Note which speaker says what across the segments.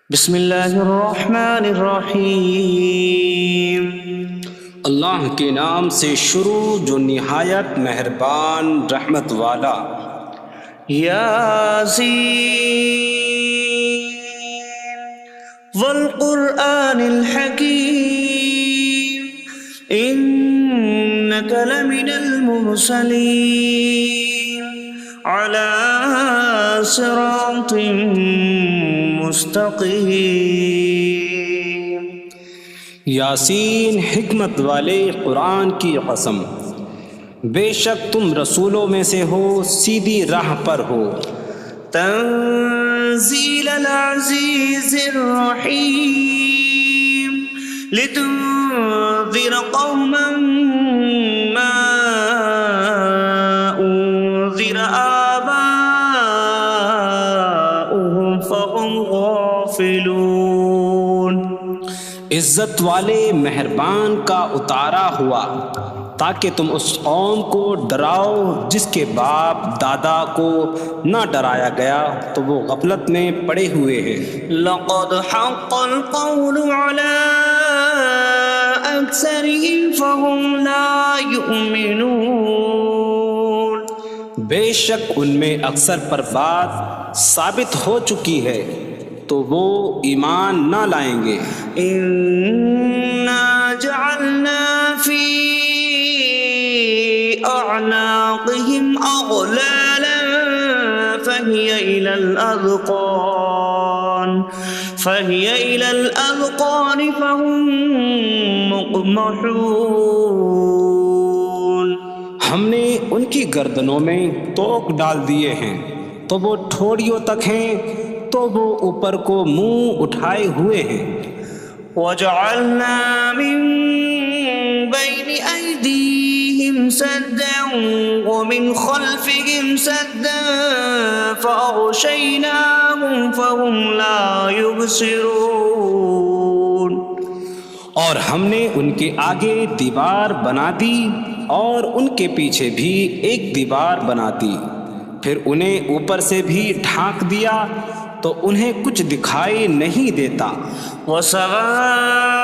Speaker 1: بسم اللہ الرحمن الرحیم۔
Speaker 2: اللہ کے نام سے شروع جو نہایت مہربان رحمت والا۔
Speaker 1: یاسین والقرآن الحکیم انک لمن المرسلین علی صراط مستقیم۔
Speaker 2: یاسین حکمت والے قرآن کی قسم، بے شک تم رسولوں میں سے ہو، سیدھی راہ پر ہو۔
Speaker 1: تنزیل العزیز الرحیم لتنذر قوما ما انذر آباؤهم فهم غافلون۔
Speaker 2: عزت والے مہربان کا اتارا ہوا تاکہ تم اس قوم کو ڈراؤ جس کے باپ دادا کو نہ ڈرایا گیا تو وہ غفلت میں پڑے ہوئے ہیں۔
Speaker 1: لقد حق القول على أكثرهم فهم لا يؤمنون۔
Speaker 2: بے شک ان میں اکثر پر بات ثابت ہو چکی ہے تو وہ ایمان نہ لائیں گے۔
Speaker 1: إنا جعلنا في أعناقهم أغلالا فهي إلى الأذقان فهم مقمحون۔
Speaker 2: ہم نے ان کی گردنوں میں توق ڈال دیے ہیں تو وہ ٹھوڑیوں تک ہیں، تو وہ اوپر کو منہ اٹھائے ہوئے ہیں۔
Speaker 1: وجعلنا من بين أيديهم سدا ومن خلفهم سدا فأغشيناهم فهم لا يبصرون۔
Speaker 2: اور ہم نے ان کے آگے دیوار بنا دی اور ان کے پیچھے بھی ایک دیوار بنا دی، پھر انہیں اوپر سے بھی ڈھانک دیا تو انہیں کچھ دکھائی نہیں دیتا۔
Speaker 1: وسواء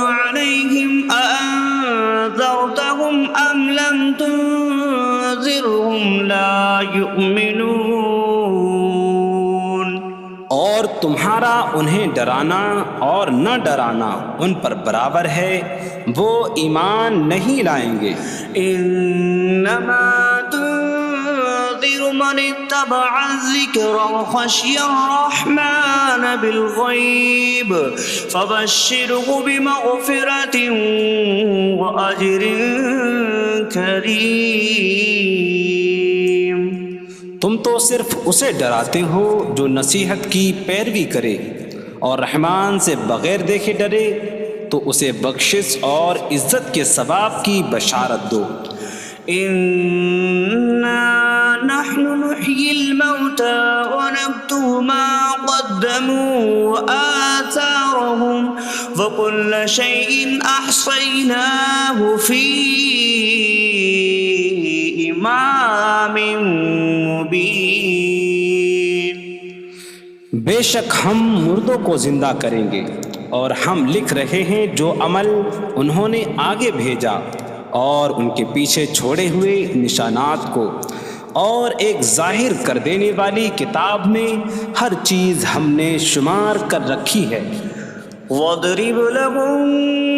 Speaker 1: عليهم أأنذرتهم أم لم تنذرهم لا يؤمنون۔
Speaker 2: اور تمہارا انہیں ڈرانا اور نہ ڈرانا ان پر برابر ہے، وہ ایمان نہیں لائیں گے۔
Speaker 1: انما تنذر من اتبع الذکر وخشی الرحمن بالغیب فبشره بمغفرة واجر کریم۔
Speaker 2: تم تو صرف اسے ڈراتے ہو جو نصیحت کی پیروی کرے اور رحمان سے بغیر دیکھے ڈرے، تو اسے بخشش اور عزت کے ثواب کی بشارت دو۔
Speaker 1: انا نحن نحيي الموتى ونكتب ما قدموا وآثارهم وكل شيء أحصيناه في إمام مبين۔
Speaker 2: بے شک ہم مردوں کو زندہ کریں گے اور ہم لکھ رہے ہیں جو عمل انہوں نے آگے بھیجا اور ان کے پیچھے چھوڑے ہوئے نشانات کو، اور ایک ظاہر کر دینے والی کتاب میں ہر چیز ہم نے شمار کر رکھی ہے۔
Speaker 1: وَاضْرِبْ لَهُم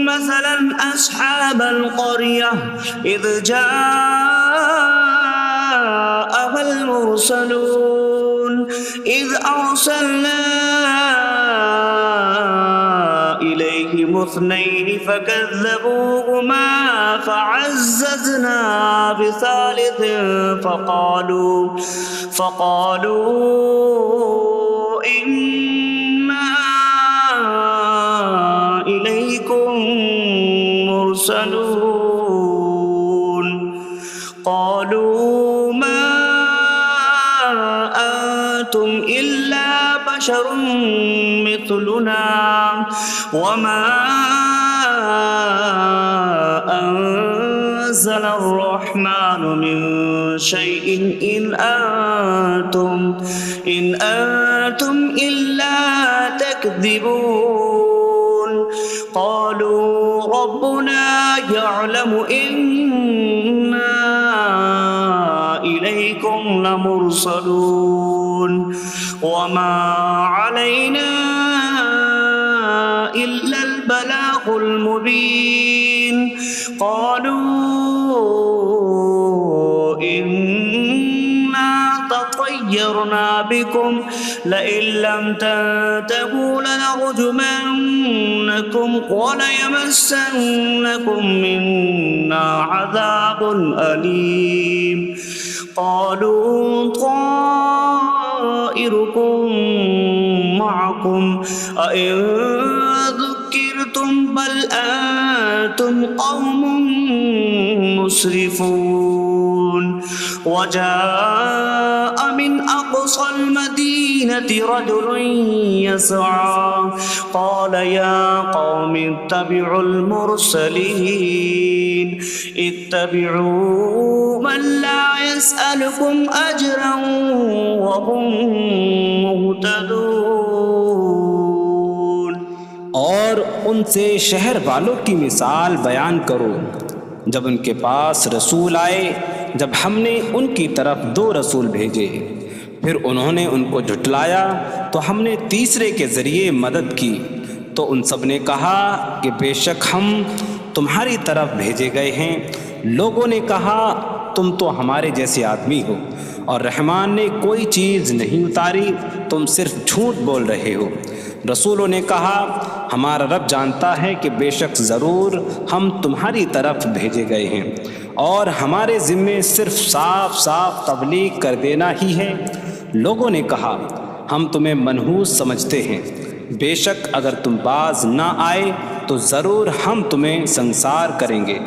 Speaker 1: مَّثَلًا أَصْحَابَ الْقَرْيَةِ إِذْ جَاءَهَا الْمُرْسَلُونَ إِذْ أَرْسَلْنَا إِلَيْهِمُ اثْنَيْنِ فَكَذَّبُوهُمَا فَعَزَّزْنَا بِثَالِثٍ فَقَالُوا إِنَّا إِلَيْكُمْ مُرْسَلُونَ۔ قَالُوا مَا أَنتُمْ إِلَّا بَشَرٌ مِثْلُنَا وَمَا أَنتُمْ نزل الرحمن من شيء إن أنتم إلا تكذبون قالوا ربنا يعلم إنا إليكم لمرسلون وما علينا إلا البلاغ المبين قالوا إنا تطيرنا بكم لئن لم تنتهوا لنرجمنكم وليمسنكم منا عذاب أليم قالوا طائركم معكم أئن ذكرتم بل أنتم قوم مسرفون وجاء من أقصى المدينة رجل يسعى قال يا قوم اتبعوا المرسلين اتبعوا من لا يسألكم أجرا وهم مهتدون
Speaker 2: اور ان سے شہر والوں کی مثال بیان کرو جب ان کے پاس رسول آئے جب ہم نے ان کی طرف 2 رسول بھیجے پھر انہوں نے ان کو جھٹلایا تو ہم نے تیسرے کے ذریعے مدد کی تو ان سب نے کہا کہ بے شک ہم تمہاری طرف بھیجے گئے ہیں لوگوں نے کہا تم تو ہمارے جیسے آدمی ہو اور رحمان نے کوئی چیز نہیں اتاری تم صرف جھوٹ بول رہے ہو رسولوں نے کہا ہمارا رب جانتا ہے کہ بے شک ضرور ہم تمہاری طرف بھیجے گئے ہیں اور ہمارے ذمے صرف صاف صاف تبلیغ کر دینا ہی ہے لوگوں نے کہا ہم تمہیں منحوس سمجھتے ہیں بے شک اگر تم باز نہ آئے تو ضرور ہم تمہیں سنسار کریں گے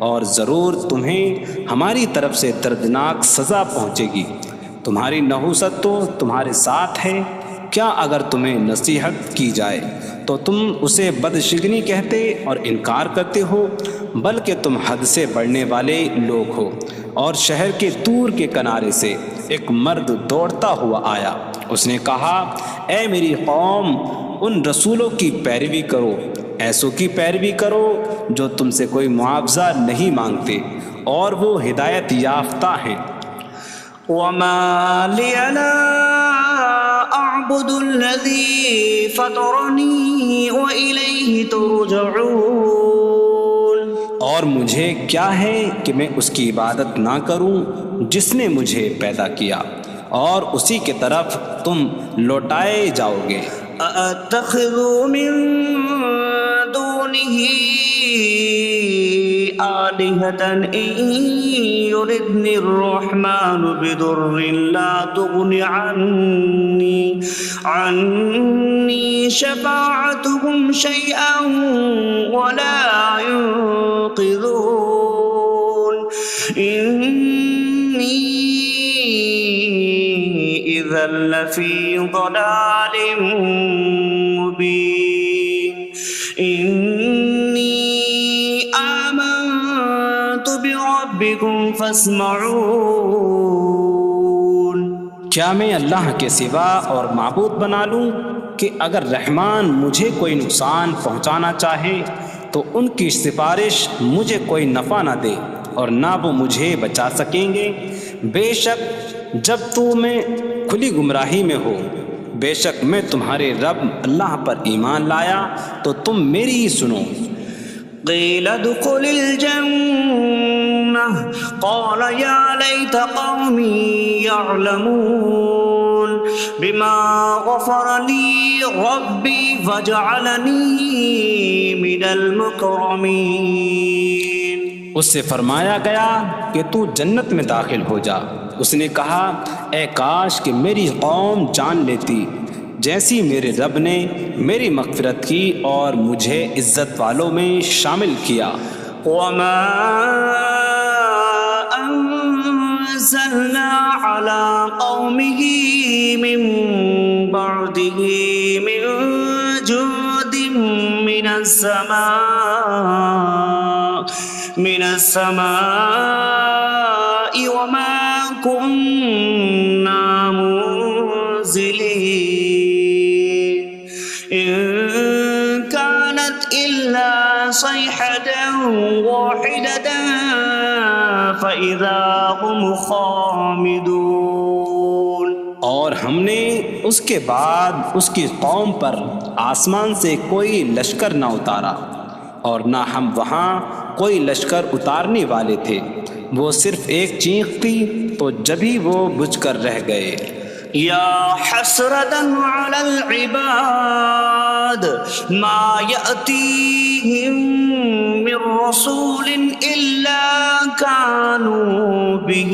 Speaker 2: اور ضرور تمہیں ہماری طرف سے دردناک سزا پہنچے گی تمہاری نحوست تو تمہارے ساتھ ہے کیا اگر تمہیں نصیحت کی جائے تو تم اسے بدشگنی کہتے اور انکار کرتے ہو بلکہ تم حد سے بڑھنے والے لوگ ہو اور شہر کے دور کے کنارے سے ایک مرد دوڑتا ہوا آیا اس نے کہا اے میری قوم ان رسولوں کی پیروی کرو ایسوں کی پیروی کرو جو تم سے کوئی معاوضہ نہیں مانگتے اور وہ ہدایت یافتہ ہیں
Speaker 1: وما لي لا أعبد الذي فطرني وإليه ترجعون
Speaker 2: اور مجھے کیا ہے کہ میں اس کی عبادت نہ کروں جس نے مجھے پیدا کیا اور اسی کی طرف تم لوٹائے جاؤ گے
Speaker 1: أأتخذ من دونه آلهة إن يردني الرحمن بضر لا تغن عني شفاعتهم شيئا ولا ينقذون إني إذا لفي ضلال مبين إني آمنت بربكم فاسمعون
Speaker 2: کیا میں اللہ کے سوا اور معبود بنا لوں کہ اگر رحمان مجھے کوئی نقصان پہنچانا چاہے تو ان کی سفارش مجھے کوئی نفع نہ دے اور نہ وہ مجھے بچا سکیں گے بے شک جب میں کھلی گمراہی میں ہو بے شک میں تمہارے رب اللہ پر ایمان لایا تو تم میری ہی سنو
Speaker 1: قيل ادخل الجنة قال يا ليت قومي يعلمون بما غفر لي ربي فجعلني من المكرمين
Speaker 2: اس سے فرمایا گیا کہ تو جنت میں داخل ہو جا اس نے کہا اے کاش کہ میری قوم جان لیتی جیسی میرے رب نے میری مغفرت کی اور مجھے عزت والوں میں شامل کیا
Speaker 1: وما أنزلنا على قومه من بعده من جود من السماء من السماء وما كنا منزلين إن كانت إلا صيحة واحدة فإذا هم خامدون۔
Speaker 2: اور ہم نے اس کے بعد اس کی قوم پر آسمان سے کوئی لشکر نہ اتارا، اور نہ ہم وہاں کوئی لشکر اتارنے والے تھے، وہ صرف ایک چیخ تھی تو جبھی وہ بجھ کر رہ گئے۔
Speaker 1: یا حسرة على العباد ما يأتيهم من رسول إلا كانوا به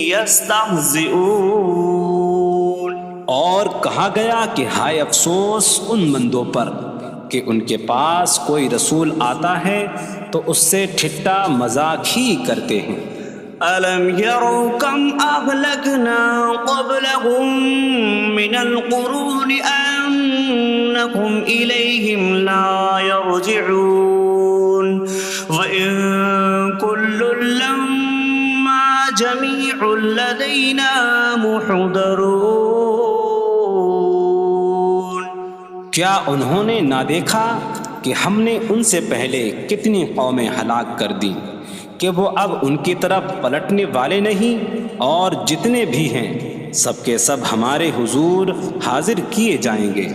Speaker 1: يستهزئون۔
Speaker 2: اور کہا گیا کہ ہائے افسوس ان بندوں پر کہ ان کے پاس کوئی رسول آتا ہے تو اس سے ٹھٹا مذاق ہی کرتے ہیں۔
Speaker 1: أَلَمْ يَرَوْا كَمْ أَهْلَكْنَا قَبْلَهُمْ مِنَ الْقُرُونِ أَنَّكُمْ إِلَيْهِمْ لَا يَرْجِعُونَ وَإِن كُلٌّ لَّمَّا جَمِيعٌ لَّدَيْنَا مُحْضَرُونَ۔
Speaker 2: کیا انہوں نے نہ دیکھا کہ ہم نے ان سے پہلے کتنی قومیں ہلاک کر دیں کہ وہ اب ان کی طرف پلٹنے والے نہیں، اور جتنے بھی ہیں سب کے سب ہمارے حضور حاضر کیے جائیں گے۔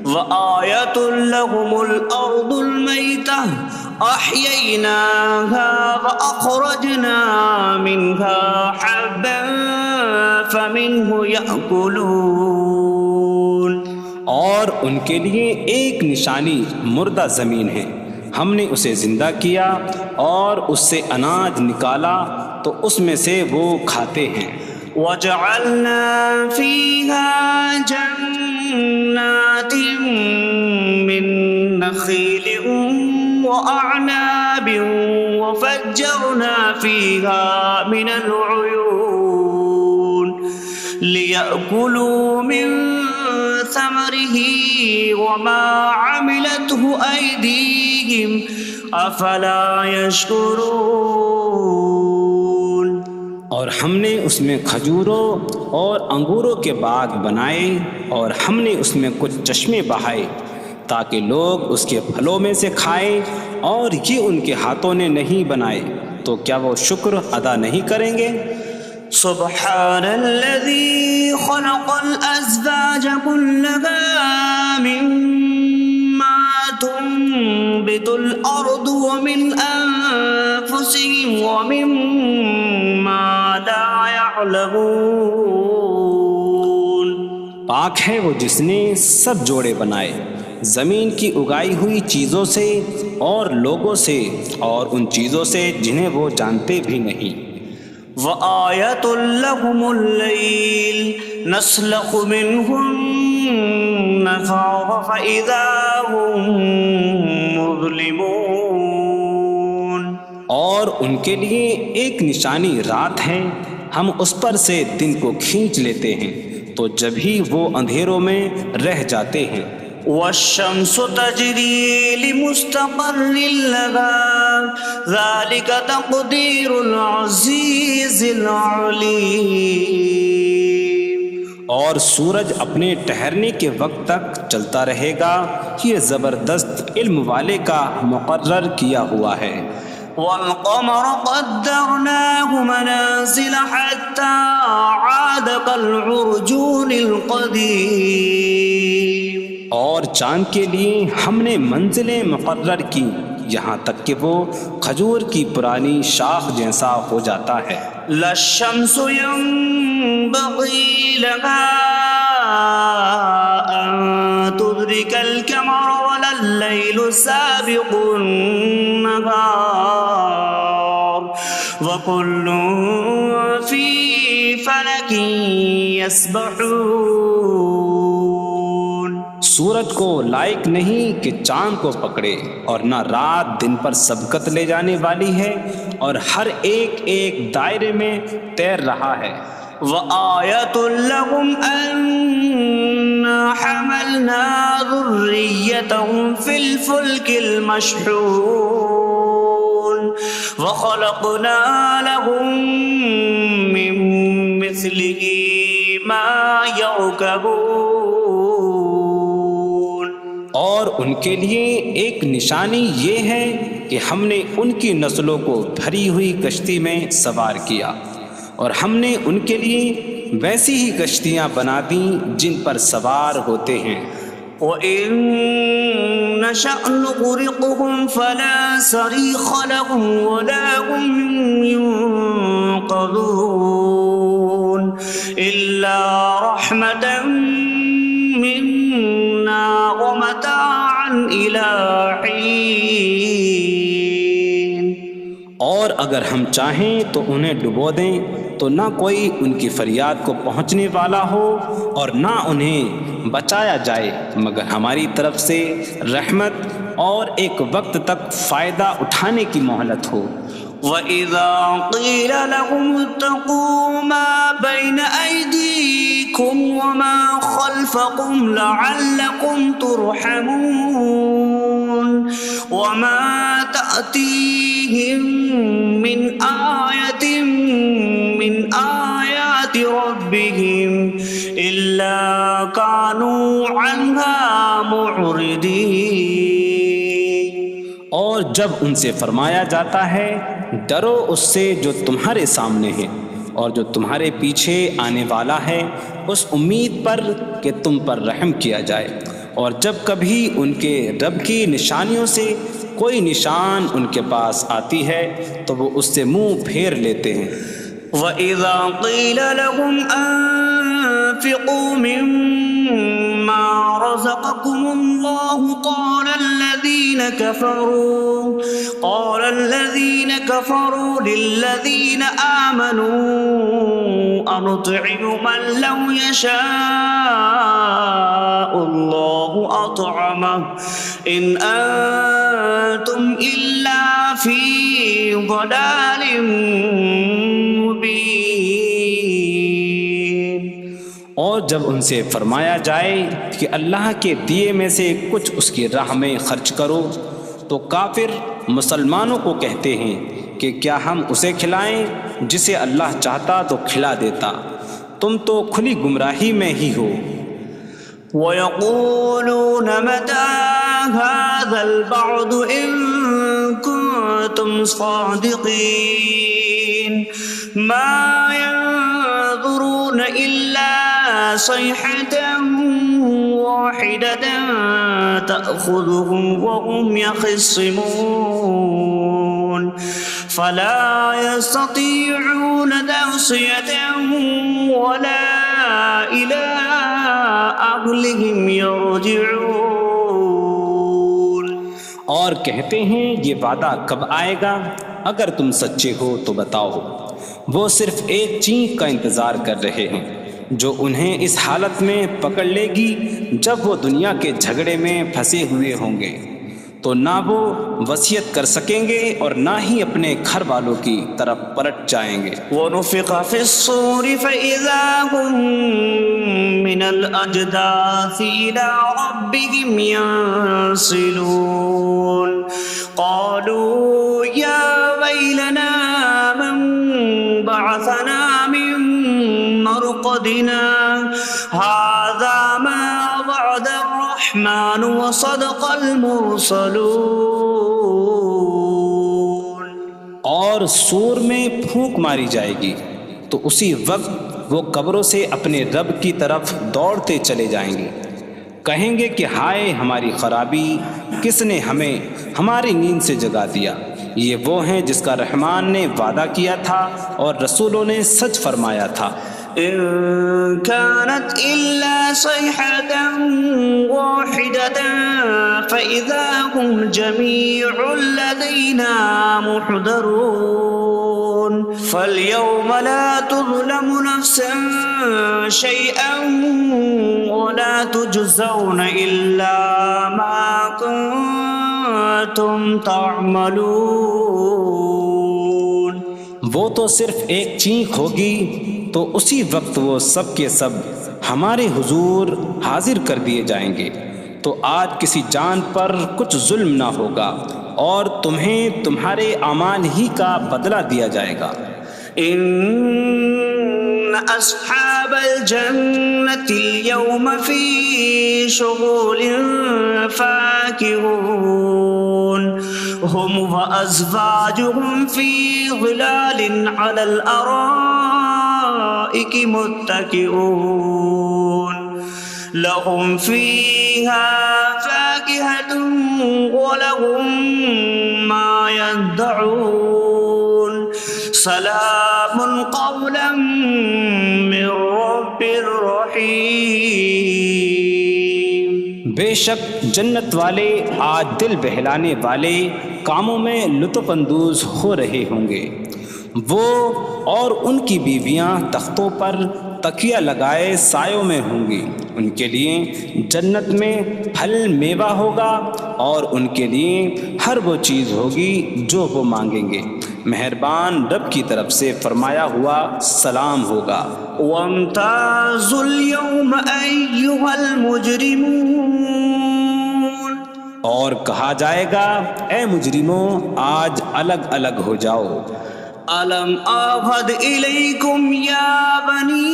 Speaker 1: وَآيَةٌ لَّهُمُ الْأَرْضُ الْمَيْتَةُ أَحْيَيْنَاهَا وَأَخْرَجْنَا مِنْهَا حَبًّا فَمِنْهُ يَأْكُلُونَ۔
Speaker 2: اور ان کے لیے ایک نشانی مردہ زمین ہے، ہم نے اسے زندہ کیا اور اس سے اناج نکالا تو اس میں سے وہ کھاتے ہیں۔
Speaker 1: وَجَعَلْنَا فِيهَا جَنَّاتٍ مِّن نَّخِيلٍ وَأَعْنَابٍ وَفَجَّرْنَا فِيهَا مِنَ الْعُيُونِ لِيَأْكُلُوا مِن ثَمَرِهِ وَمَا عَمِلَتْهُ أَيْدِيهِمْ أَفَلَا يَشْكُرُونَ۔
Speaker 2: اور ہم نے اس میں کھجوروں اور انگوروں کے باغ بنائے، اور ہم نے اس میں کچھ چشمے بہائے تاکہ لوگ اس کے پھلوں میں سے کھائیں، اور یہ ان کے ہاتھوں نے نہیں بنائے، تو کیا وہ شکر ادا نہیں کریں گے؟
Speaker 1: سبحان الذي خلق الأزواج كلها مما تنبت الأرض ومن أنفسهم ومما لا يعلمون۔
Speaker 2: پاک ہے وہ جس نے سب جوڑے بنائے زمین کی اگائی ہوئی چیزوں سے اور لوگوں سے اور ان چیزوں سے جنہیں وہ جانتے بھی نہیں۔
Speaker 1: وَآيَةٌ لَّهُمُ اللَّيْلُ نَسْلَخُ مِنْهُ النَّهَارَ فَإِذَا هُم مُظْلِمُونَ۔
Speaker 2: اور ان کے لیے ایک نشانی رات ہے، ہم اس پر سے دن کو کھینچ لیتے ہیں تو جبھی وہ اندھیروں میں رہ جاتے ہیں۔
Speaker 1: وَالشَّمْسُ تَجْرِي لِمُسْتَقَرٍّ لَّهَا ذَلِكَ تَقْدِيرُ الْعَزِيزِ الْعَلِيمِ۔
Speaker 2: اور سورج اپنے ٹھہرنے کے وقت تک چلتا رہے گا، یہ زبردست علم والے کا مقرر کیا ہوا ہے۔
Speaker 1: وَالْقَمَرَ قَدَّرْنَاهُ مَنَازِلَ حَتَّى عَادَ كَالْعُرْجُونِ الْقَدِيمِ۔
Speaker 2: اور چاند کے لیے ہم نے منزلیں مقرر کی یہاں تک کہ وہ کھجور کی پرانی شاخ جیسا ہو جاتا ہے۔
Speaker 1: لا الشمس ينبغي لها أن تدرك القمر ولا الليل سابق النهار وكل في فلك يسبحون۔
Speaker 2: سورج کو لائق نہیں کہ چاند کو پکڑے، اور نہ رات دن پر سبقت لے جانے والی ہے، اور ہر ایک ایک دائرے میں تیر رہا ہے۔
Speaker 1: وَآيَةٌ لَّهُمْ أَنَّا حَمَلْنَا ذُرِّيَّتَهُمْ فِي الْفُلْكِ الْمَشْحُونِ۔ وخلقنا لهم من مثله ما يركبون.
Speaker 2: اور ان کے لیے ایک نشانی یہ ہے کہ ہم نے ان کی نسلوں کو بھری ہوئی کشتی میں سوار کیا، اور ہم نے ان کے لیے ویسی ہی کشتیاں بنا دیں جن پر سوار ہوتے ہیں.
Speaker 1: وَإِن نَّشَأْ نُغْرِقْهُمْ فَلَا صَرِيخَ لَهُمْ وَلَا هُمْ يُنقَذُونَ إِلَّا رَحْمَةً مِّنَّا وَمَتَاعًا إِلَىٰ حِينٍ.
Speaker 2: اور اگر ہم چاہیں تو انہیں ڈبو دیں تو نہ کوئی ان کی فریاد کو پہنچنے والا ہو اور نہ انہیں بچایا جائے مگر ہماری طرف سے رحمت اور ایک وقت تک فائدہ اٹھانے کی مہلت ہو.
Speaker 1: وَإِذَا قِيلَ لَهُمُ اتَّقُوا مَا بَيْنَ أَيْدِيكُمْ وَمَا خَلْفَكُمْ لَعَلَّكُمْ تُرْحَمُونَ وَمَا تَأْتِيهِم مِّنْ آيَةٍ مِّنْ آيَاتِ رَبِّهِمْ إِلَّا كَانُوا عَنْهَا مُعْرِضِينَ.
Speaker 2: اور جب ان سے فرمایا جاتا ہے ڈرو اس سے جو تمہارے سامنے ہے اور جو تمہارے پیچھے آنے والا ہے، اس امید پر کہ تم پر رحم کیا جائے، اور جب کبھی ان کے رب کی نشانیوں سے کوئی نشان ان کے پاس آتی ہے تو وہ اس سے منہ پھیر لیتے ہیں.
Speaker 1: وَإِذَا قِيلَ لَهُمْ أَنفِقُوا مِمَّا رَزَقَكُمُ اللَّهُ قَالَ الَّذِينَ كَفَرُوا لِلَّذِينَ آمَنُوا أَنُطْعِمُ مَن لَّوْ يَشَاءُ اللَّهُ أَطْعَمَهُ إِنْ أَنتُمْ إِلَّا فِي ضَلَالٍ مبین.
Speaker 2: اور جب ان سے فرمایا جائے کہ اللہ کے دیے میں سے کچھ اس کی راہ میں خرچ کرو تو کافر مسلمانوں کو کہتے ہیں کہ کیا ہم اسے کھلائیں جسے اللہ چاہتا تو کھلا دیتا، تم تو کھلی گمراہی میں ہی ہو.
Speaker 1: وَيَقُولُونَ مَتَىٰ هَٰذَا الْوَعْدُ إِن كُنتُمْ صَادِقِينَ مَا يَنظُرُونَ إِلَّا صَيْحَةً وَاحِدَةً تَأْخُذُهُمْ وَهُمْ يَخِصِّمُونَ فَلَا يَسْتَطِيعُونَ تَوْصِيَةً وَلَا إِلَىٰ أَهْلِهِمْ يَرْجِعُونَ.
Speaker 2: اور کہتے ہیں یہ وعدہ کب آئے گا؟ اگر تم سچے ہو تو بتاؤ. وہ صرف ایک چینک کا انتظار کر رہے ہیں جو انہیں اس حالت میں پکڑ لے گی جب وہ دنیا کے جھگڑے میں پھنسے ہوئے ہوں گے، تو نہ وہ وصیت کر سکیں گے اور نہ ہی اپنے گھر والوں کی طرف پلٹ جائیں گے.
Speaker 1: وَنُفِخَ فِي الصُّورِ فَإِذَا هُم مِّنَ الْأَجْدَاثِ إِلَىٰ رَبِّهِمْ يَنسِلُونَ قَالُوا يَا وَيْلَنَا مَن بَعَثَنَا مِن مَّرْقَدِنَا هَٰذَا مَا وَعَدَ الرَّحْمَٰنُ وَصَدَقَ الْمُرْسَلُونَ.
Speaker 2: اور سور میں پھونک ماری جائے گی تو اسی وقت وہ قبروں سے اپنے رب کی طرف دوڑتے چلے جائیں گے، کہیں گے کہ ہائے ہماری خرابی، کس نے ہمیں ہماری نیند سے جگا دیا. یہ وہ ہیں جس کا رحمان نے وعدہ کیا تھا اور رسولوں نے سچ فرمایا تھا.
Speaker 1: إن كانت إلا صيحة واحدة فإذا هم جميع لدينا محضرون. فاليوم لا تظلم نفس شيئا ولا تجزون إلا ما كنتم تعملون.
Speaker 2: وہ تو صرف ایک چینک ہوگی تو اسی وقت وہ سب کے سب ہمارے حضور حاضر کر دیے جائیں گے، تو آج کسی جان پر کچھ ظلم نہ ہوگا اور تمہیں تمہارے اعمال ہی کا بدلہ دیا جائے گا۔
Speaker 1: إن أصحاب الجنة اليوم في شغل فاكهون هم وأزواجهم في ظلال على الأرائك متكئون لهم فيها فاكهة ولهم ما يدعون سلام قولا من رب رحیم۔
Speaker 2: بے شک جنت والے آج دل بہلانے والے کاموں میں لطف اندوز ہو رہے ہوں گے۔ وہ اور ان کی بیویاں تختوں پر تکیہ لگائے سایوں میں ہوں گی۔ ان کے لیے جنت میں پھل میوہ ہوگا اور ان کے لیے ہر وہ چیز ہوگی جو وہ مانگیں گے۔ مہربان رب کی طرف سے فرمایا ہوا سلام ہوگا۔
Speaker 1: وامتازوا اليوم أيها المجرمون،
Speaker 2: اور کہا جائے گا اے مجرموں آج الگ الگ ہو جاؤ۔
Speaker 1: ألم أعهد إليكم يا بني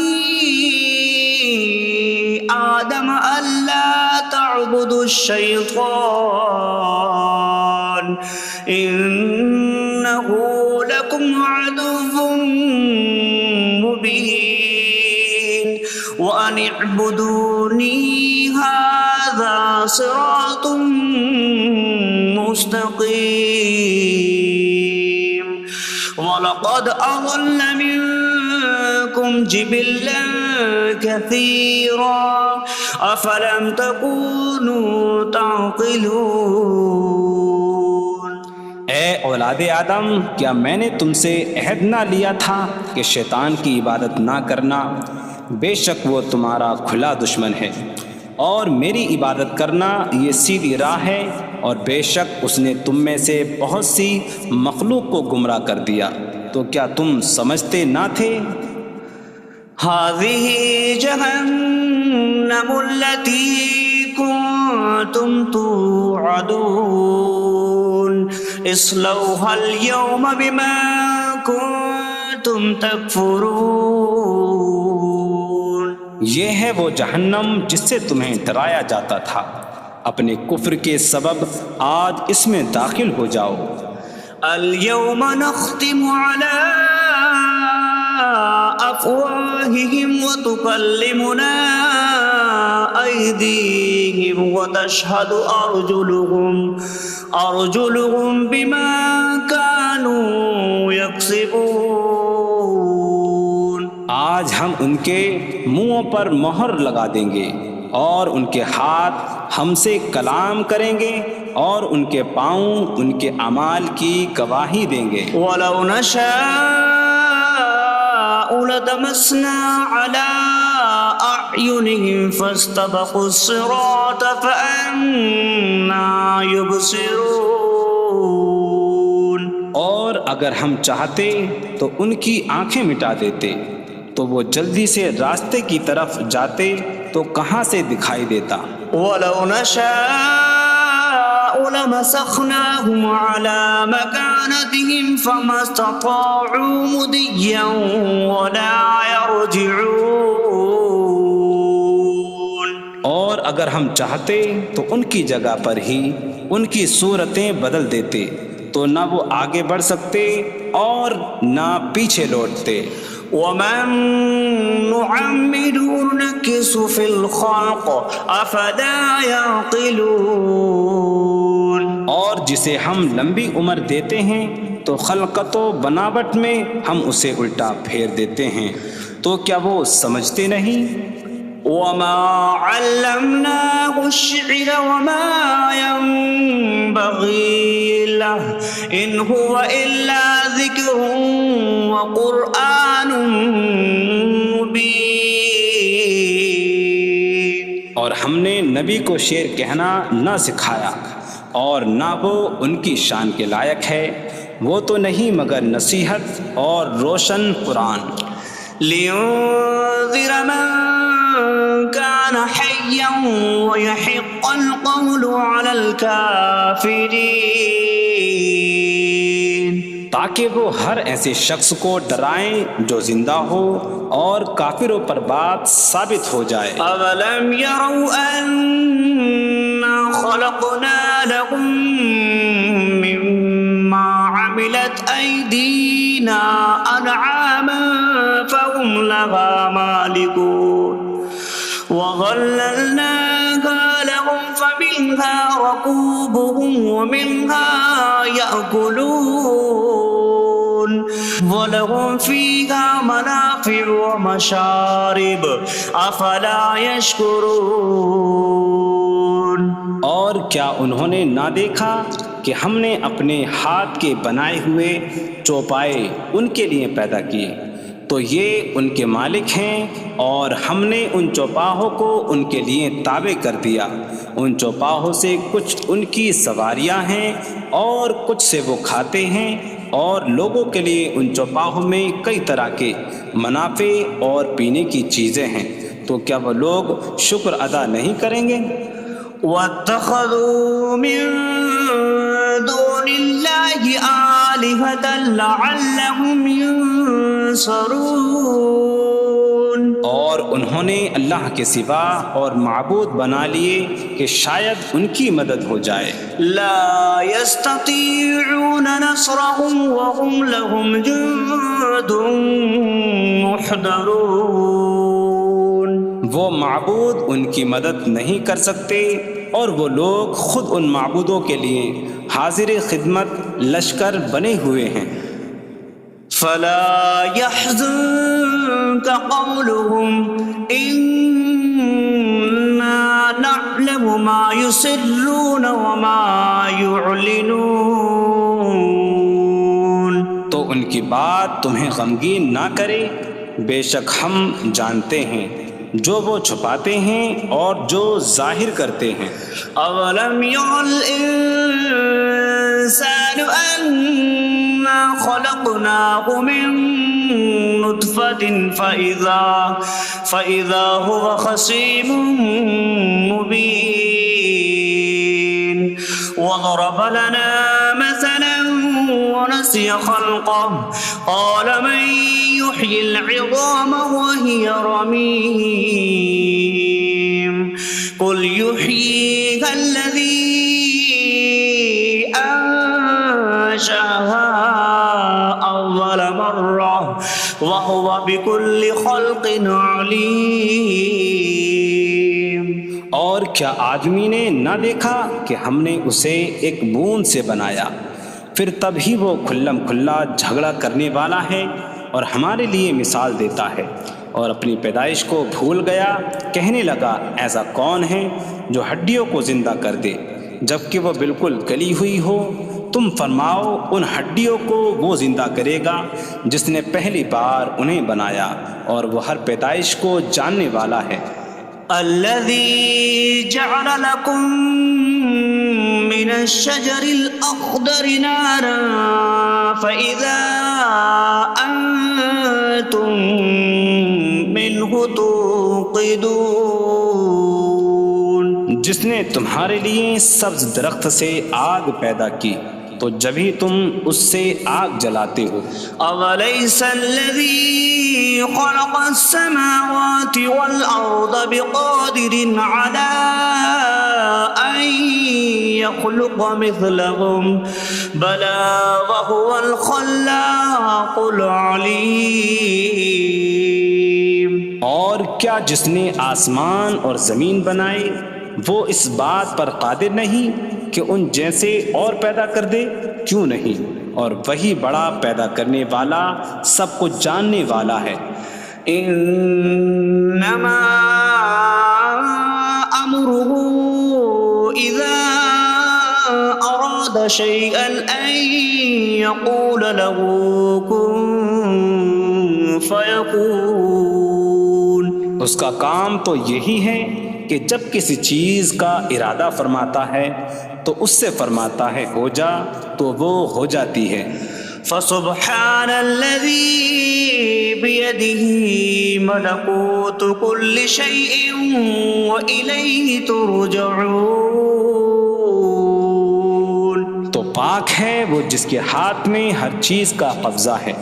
Speaker 1: آدم ألا تعبدوا الشيطان إنه لكم عدو مبين وأن اعبدوني هذا صراط مستقيم وَلَقَدْ أَضَلَّ مِنكُمْ جِبِلًّا كَثِيرًا أَفَلَمْ تَكُونُوا تَعْقِلُونَ۔
Speaker 2: اے اولاد آدم، کیا میں نے تم سے عہد نہ لیا تھا کہ شیطان کی عبادت نہ کرنا؟ بے شک وہ تمہارا کھلا دشمن ہے، اور میری عبادت کرنا یہ سیدھی راہ ہے، اور بے شک اس نے تم میں سے بہت سی مخلوق کو گمراہ کر دیا، تو کیا تم سمجھتے نہ تھے؟
Speaker 1: هذه جهنم التي كنتم توعدون اصلوها اليوم بما كنتم تكفرون۔
Speaker 2: یہ ہے وہ جہنم جس سے تمہیں ڈرایا جاتا تھا، اپنے کفر کے سبب آج اس میں داخل ہو جاؤ۔
Speaker 1: اليوم نختم على أفواههم وتكلمنا أيديهم وتشهد أرجلهم بما كانوا يكسبون۔
Speaker 2: آج ہم ان کے منہوں پر مہر لگا دیں گے، اور ان کے ہاتھ ہم سے کلام کریں گے، اور ان کے پاؤں ان کے اعمال کی گواہی دیں گے۔
Speaker 1: وَلَوْ نَشَاءُ لَطَمَسْنَا عَلَىٰ أَعْيُنِهِمْ فَاسْتَبَقُوا الصِّرَاطَ فَأَنَّىٰ يُبْصِرُونَ۔
Speaker 2: اور اگر ہم چاہتے تو ان کی آنکھیں مٹا دیتے، تو وہ جلدی سے راستے کی طرف جاتے تو کہاں سے دکھائی دیتا۔
Speaker 1: وَلَوْ نَشَاءُ لَمَسَخْنَاهُمْ عَلَىٰ مَكَانَتِهِمْ فَمَا اسْتَطَاعُوا مُضِيًّا وَلَا يَرْجِعُونَ۔
Speaker 2: اور اگر ہم چاہتے تو ان کی جگہ پر ہی ان کی صورتیں بدل دیتے، تو نہ وہ آگے بڑھ سکتے اور نہ پیچھے لوٹتے۔
Speaker 1: وَمَن نُّعَمِّرْهُ نُنَكِّسْهُ فِي الْخَلْقِ أَفَلَا يَعْقِلُونَ۔
Speaker 2: اور جسے ہم لمبی عمر دیتے ہیں تو خلقت و بناوٹ میں ہم اسے الٹا پھیر دیتے ہیں، تو کیا وہ سمجھتے نہیں؟
Speaker 1: وَمَا عَلَّمْنَاهُ الشِّعْرَ وَمَا يَنبَغِي لَهُ إِنْ هُوَ إِلَّا ذِكْرٌ وَقُرْآنٌ مُّبِينٌ۔
Speaker 2: اور ہم نے نبی کو شعر کہنا نہ سکھایا، اور نہ وہ ان کی شان کے لائق ہے، وہ تو نہیں مگر نصیحت اور روشن قرآن۔
Speaker 1: لِيُنذِرَ مَن كَانَ حَيًّا حيا ويحق القول على الكافرين
Speaker 2: تاکہ وہ ہر ایسے شخص کو ڈرائیں جو زندہ ہو اور کافروں پر بات ثابت ہو جائے۔
Speaker 1: أولم يروا أنا خلقنا لهم مما عملت أيدينا أنعاما فهم لها مالكون وظللناها لهم فمنها ركوبهم ومنها يأكلون وَلَهُمْ فِيهَا مَنَافِعُ وَمَشَارِبُ أَفَلَا يَشْكُرُونَ۔
Speaker 2: اور کیا انہوں نے نہ دیکھا کہ ہم نے اپنے ہاتھ کے بنائے ہوئے چوپائے ان کے لیے پیدا کیے، تو یہ ان کے مالک ہیں، اور ہم نے ان چوپاہوں کو ان کے لیے تابع کر دیا۔ ان چوپاہوں سے کچھ ان کی سواریاں ہیں اور کچھ سے وہ کھاتے ہیں، اور لوگوں کے لیے ان چوپاہوں میں کئی طرح کے منافع اور پینے کی چیزیں ہیں، تو کیا وہ لوگ شکر ادا نہیں کریں گے؟
Speaker 1: وَاتَّخَذُوا مِن دُونِ اللَّهِ آلِهَةً لَعَلَّهُمْ يُنصَرُونَ۔
Speaker 2: اور انہوں نے اللہ کے سوا اور معبود بنا لیے کہ شاید ان کی مدد ہو جائے۔
Speaker 1: لا يستطيعون نصرهم وهم لهم جند محضرون۔
Speaker 2: وہ معبود ان کی مدد نہیں کر سکتے، اور وہ لوگ خود ان معبودوں کے لیے حاضر خدمت لشکر بنے ہوئے ہیں۔
Speaker 1: فلا يحزنك قولهم إنا نعلم ما يسرون وما يعلنون۔
Speaker 2: تو ان کی بات تمہیں غمگین نہ کرے، بے شک ہم جانتے ہیں جو وہ چھپاتے ہیں اور جو ظاہر کرتے ہیں۔
Speaker 1: اولم ير الانسان انا خلقناه من نطفة فإذا هو خصيم مبين وضرب لنا مثلا ونسي خلقه قال من يحيي العظام وهي رميم قل يحييها الذي أنشأها أول مرة وهو بكل خلق عليم۔
Speaker 2: اور کیا آدمی نے نہ دیکھا کہ ہم نے اسے ایک بوند سے بنایا، پھر تب ہی وہ کھلم کھلا جھگڑا کرنے والا ہے اور ہمارے لیے مثال دیتا ہے، اور اپنی پیدائش کو بھول گیا، کہنے لگا ایسا کون ہے جو ہڈیوں کو زندہ کر دے جبکہ وہ بالکل گلی ہوئی ہو؟ تم فرماؤ ان ہڈیوں کو وہ زندہ کرے گا جس نے پہلی بار انہیں بنایا، اور وہ ہر پیدائش کو جاننے والا ہے۔
Speaker 1: الذي جعل لكم من الشجر الأخضر نارا فإذا أنتم منه توقدون۔
Speaker 2: جس نے تمہارے لیے سبز درخت سے آگ پیدا کی تو جبھی تم اس سے آگ جلاتے ہو۔
Speaker 1: أَوَلَيْسَ الَّذِي خَلَقَ السَّمَاوَاتِ وَالْأَرْضَ بِقَادِرٍ عَلَىٰ أَن يَخْلُقَ مِثْلَهُم بَلَىٰ وَهُوَ الْخَلَّاقُ الْعَلِيمُ۔
Speaker 2: اور کیا جس نے آسمان اور زمین بنائے وہ اس بات پر قادر نہیں کہ ان جیسے اور پیدا کر دے؟ کیوں نہیں، اور وہی بڑا پیدا کرنے والا سب کچھ جاننے والا ہے۔
Speaker 1: انما امره اذا اراد شيئا ان يقول له كن فيكون۔
Speaker 2: اس کا کام تو یہی ہے کہ جب کسی چیز کا ارادہ فرماتا ہے تو اس سے فرماتا ہے ہو جا، تو وہ ہو جاتی ہے۔
Speaker 1: فسبحان الذي بيده ملكوت كل شيء وإليه ترجعون.
Speaker 2: تو پاک ہے وہ جس کے ہاتھ میں ہر چیز کا قبضہ ہے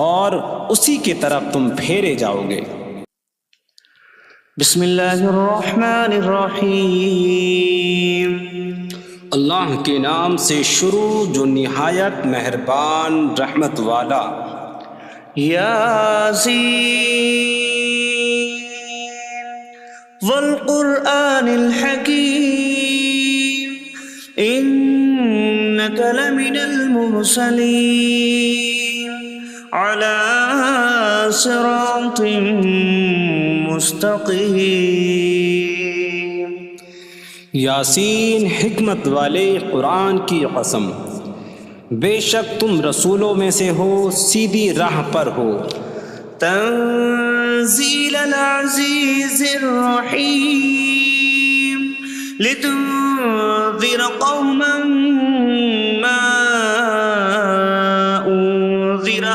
Speaker 2: اور اسی کی طرف تم پھیرے جاؤ گے.
Speaker 1: بسم اللہ الرحمن الرحیم.
Speaker 2: اللہ کے نام سے شروع جو نہایت مہربان رحمت والا.
Speaker 1: یاسین والقرآن الحکیم انک لمن المرسلین علی صراط مستقیم.
Speaker 2: یاسین حکمت والے قرآن کی قسم، بے شک تم رسولوں میں سے ہو، سیدھی راہ پر ہو.
Speaker 1: تنزیل العزیز الرحیم لتنذر قوما ما انذر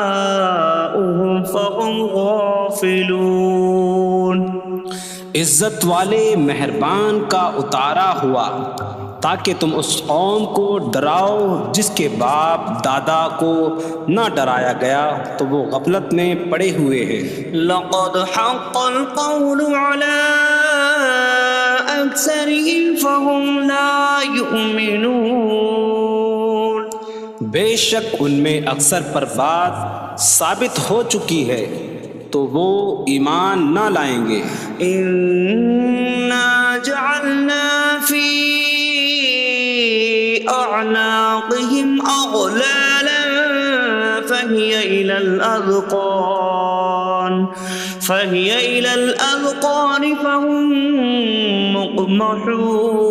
Speaker 1: آباؤهم فهم غافلون.
Speaker 2: عزت والے مہربان کا اتارا ہوا تاکہ تم اس قوم کو ڈراؤ جس کے باپ دادا کو نہ ڈرایا گیا تو وہ غفلت میں پڑے ہوئے ہیں.
Speaker 1: لقد حق القول على أكثرهم فهم لا يؤمنون.
Speaker 2: بے شک ان میں اکثر پر بات ثابت ہو چکی ہے تو وہ ایمان نہ لائیں گے.
Speaker 1: إنا جعلنا في أعناقهم أغلالا فهي إلى الأذقان فهم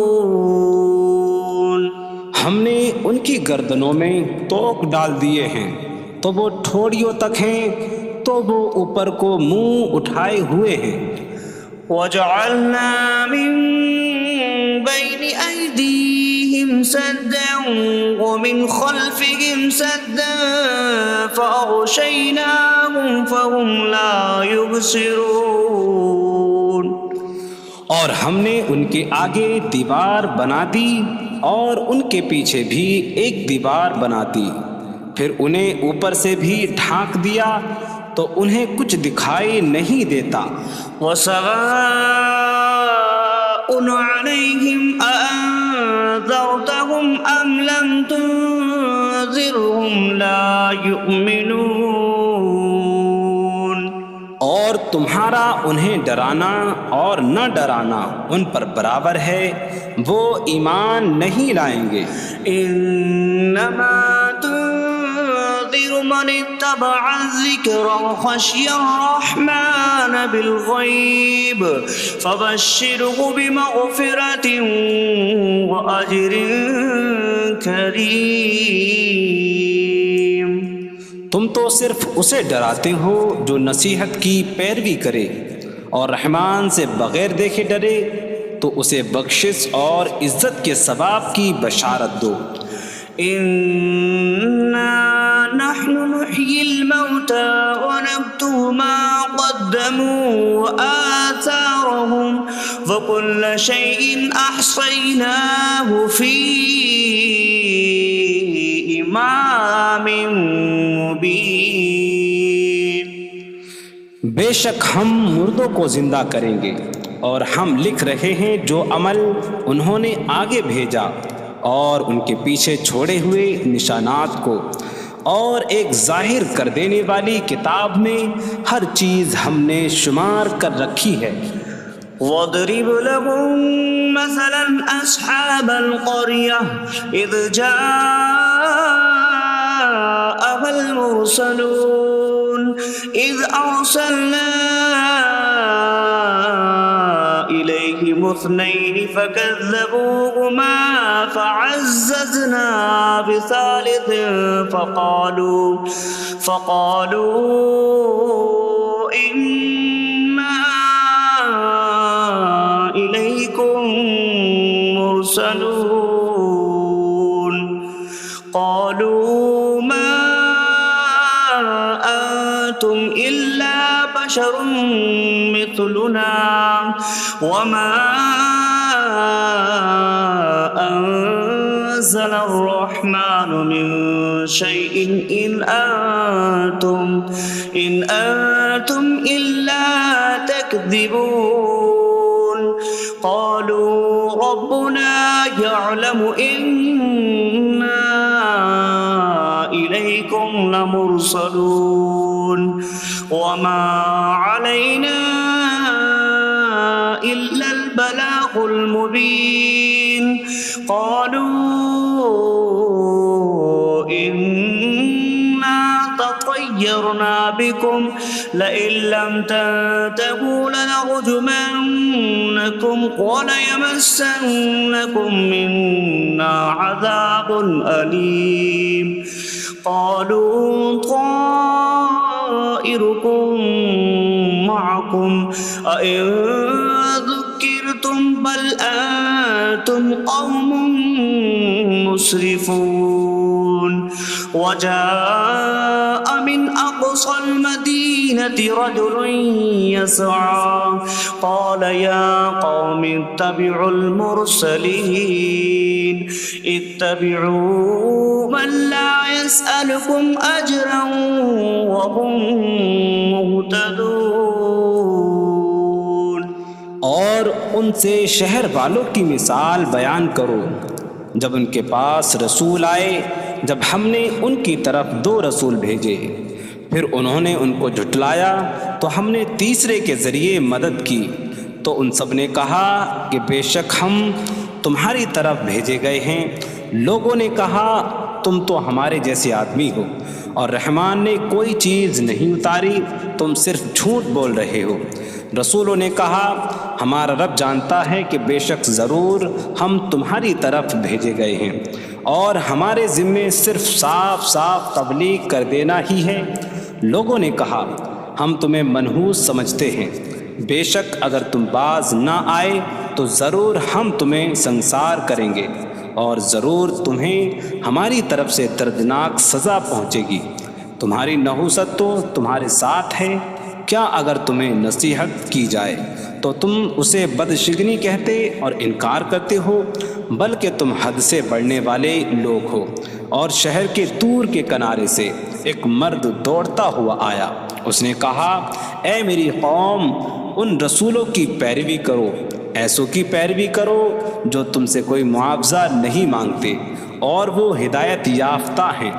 Speaker 1: مقمحون.
Speaker 2: ہم نے ان کی گردنوں میں توق ڈال دیے ہیں تو وہ ٹھوڑیوں تک ہیں تو وہ اوپر کو منہ اٹھائے ہوئے ہیں.
Speaker 1: وجعلنا من بين أيديهم سدا ومن خلفهم سدا فأغشيناهم فهم لا يبصرون.
Speaker 2: اور ہم نے ان کے آگے دیوار بنا دی اور ان کے پیچھے بھی ایک دیوار بنا دی، پھر انہیں اوپر سے بھی ڈھانک دیا تو انہیں کچھ دکھائی نہیں دیتا.
Speaker 1: وسواء عليهم أأنذرتهم أم لم تنذرهم لا يؤمنون.
Speaker 2: اور تمہارا انہیں ڈرانا اور نہ ڈرانا ان پر برابر ہے، وہ ایمان نہیں لائیں گے.
Speaker 1: انما تنذر من اتبع الذکر وخشی الرحمن بالغیب فبشره بمغفرة وأجر کریم.
Speaker 2: تم تو صرف اسے ڈراتے ہو جو نصیحت کی پیروی کرے اور رحمان سے بغیر دیکھے ڈرے تو اسے بخشش اور عزت کے ثواب کی بشارت دو.
Speaker 1: انا نحن نحيي الموتى ونكتب ما قدموا وآثارهم وكل شيء أحصيناه في إمام مبين.
Speaker 2: بے شک ہم مردوں کو زندہ کریں گے اور ہم لکھ رہے ہیں جو عمل انہوں نے آگے بھیجا اور ان کے پیچھے چھوڑے ہوئے نشانات کو، اور ایک ظاہر کر دینے والی کتاب میں ہر چیز ہم نے شمار کر رکھی ہے.
Speaker 1: وَاضْرِبْ لَهُم مَّثَلًا أَصْحَابَ الْقَرْيَةِ إِذْ جَاءَهَا الْمُرْسَلُونَ إِذْ أَرْسَلْنَا إِلَيْهِمُ اثْنَيْنِ فَكَذَّبُوهُمَا فَعَزَّزْنَا بِثَالِثٍ فَقَالُوا إِنَّا إِلَيْكُمْ مُرْسَلُونَ. بشر مثلنا وما أنزل الرحمن من شيء إن أنتم إلا تكذبون قالوا ربنا يعلم إنا إليكم لمرسلون وما علينا إلا البلاغ المبين قالوا إنا تطيرنا بكم لئن لم تنتهوا لنرجمنكم وليمسنكم منا عذاب أليم قالوا طائركم معكم أئن ذكرتم بل أنتم قوم مسرفون وجاء من أقصى المدينة رجل يسعى قال يا قوم اتبعوا المرسلين اتبعوا من لا يسألكم أجرا وهم مهتدون
Speaker 2: اور ان سے شہر والوں کی مثال بیان کرو جب ان کے پاس رسول آئے جب ہم نے ان کی طرف 2 رسول بھیجے پھر انہوں نے ان کو جھٹلایا تو ہم نے تیسرے کے ذریعے مدد کی تو ان سب نے کہا کہ بے شک ہم تمہاری طرف بھیجے گئے ہیں لوگوں نے کہا تم تو ہمارے جیسے آدمی ہو اور رحمان نے کوئی چیز نہیں اتاری تم صرف جھوٹ بول رہے ہو رسولوں نے کہا ہمارا رب جانتا ہے کہ بے شک ضرور ہم تمہاری طرف بھیجے گئے ہیں اور ہمارے ذمے صرف صاف صاف تبلیغ کر دینا ہی ہے لوگوں نے کہا ہم تمہیں منحوس سمجھتے ہیں بے شک اگر تم باز نہ آئے تو ضرور ہم تمہیں سنسار کریں گے اور ضرور تمہیں ہماری طرف سے دردناک سزا پہنچے گی تمہاری نحوست تو تمہارے ساتھ ہے کیا اگر تمہیں نصیحت کی جائے تو تم اسے بدشگنی کہتے اور انکار کرتے ہو بلکہ تم حد سے بڑھنے والے لوگ ہو اور شہر کے دور کے کنارے سے ایک مرد دوڑتا ہوا آیا اس نے کہا اے میری قوم ان رسولوں کی پیروی کرو ایسوں کی پیروی کرو جو تم سے کوئی معاوضہ نہیں مانگتے اور وہ ہدایت یافتہ ہیں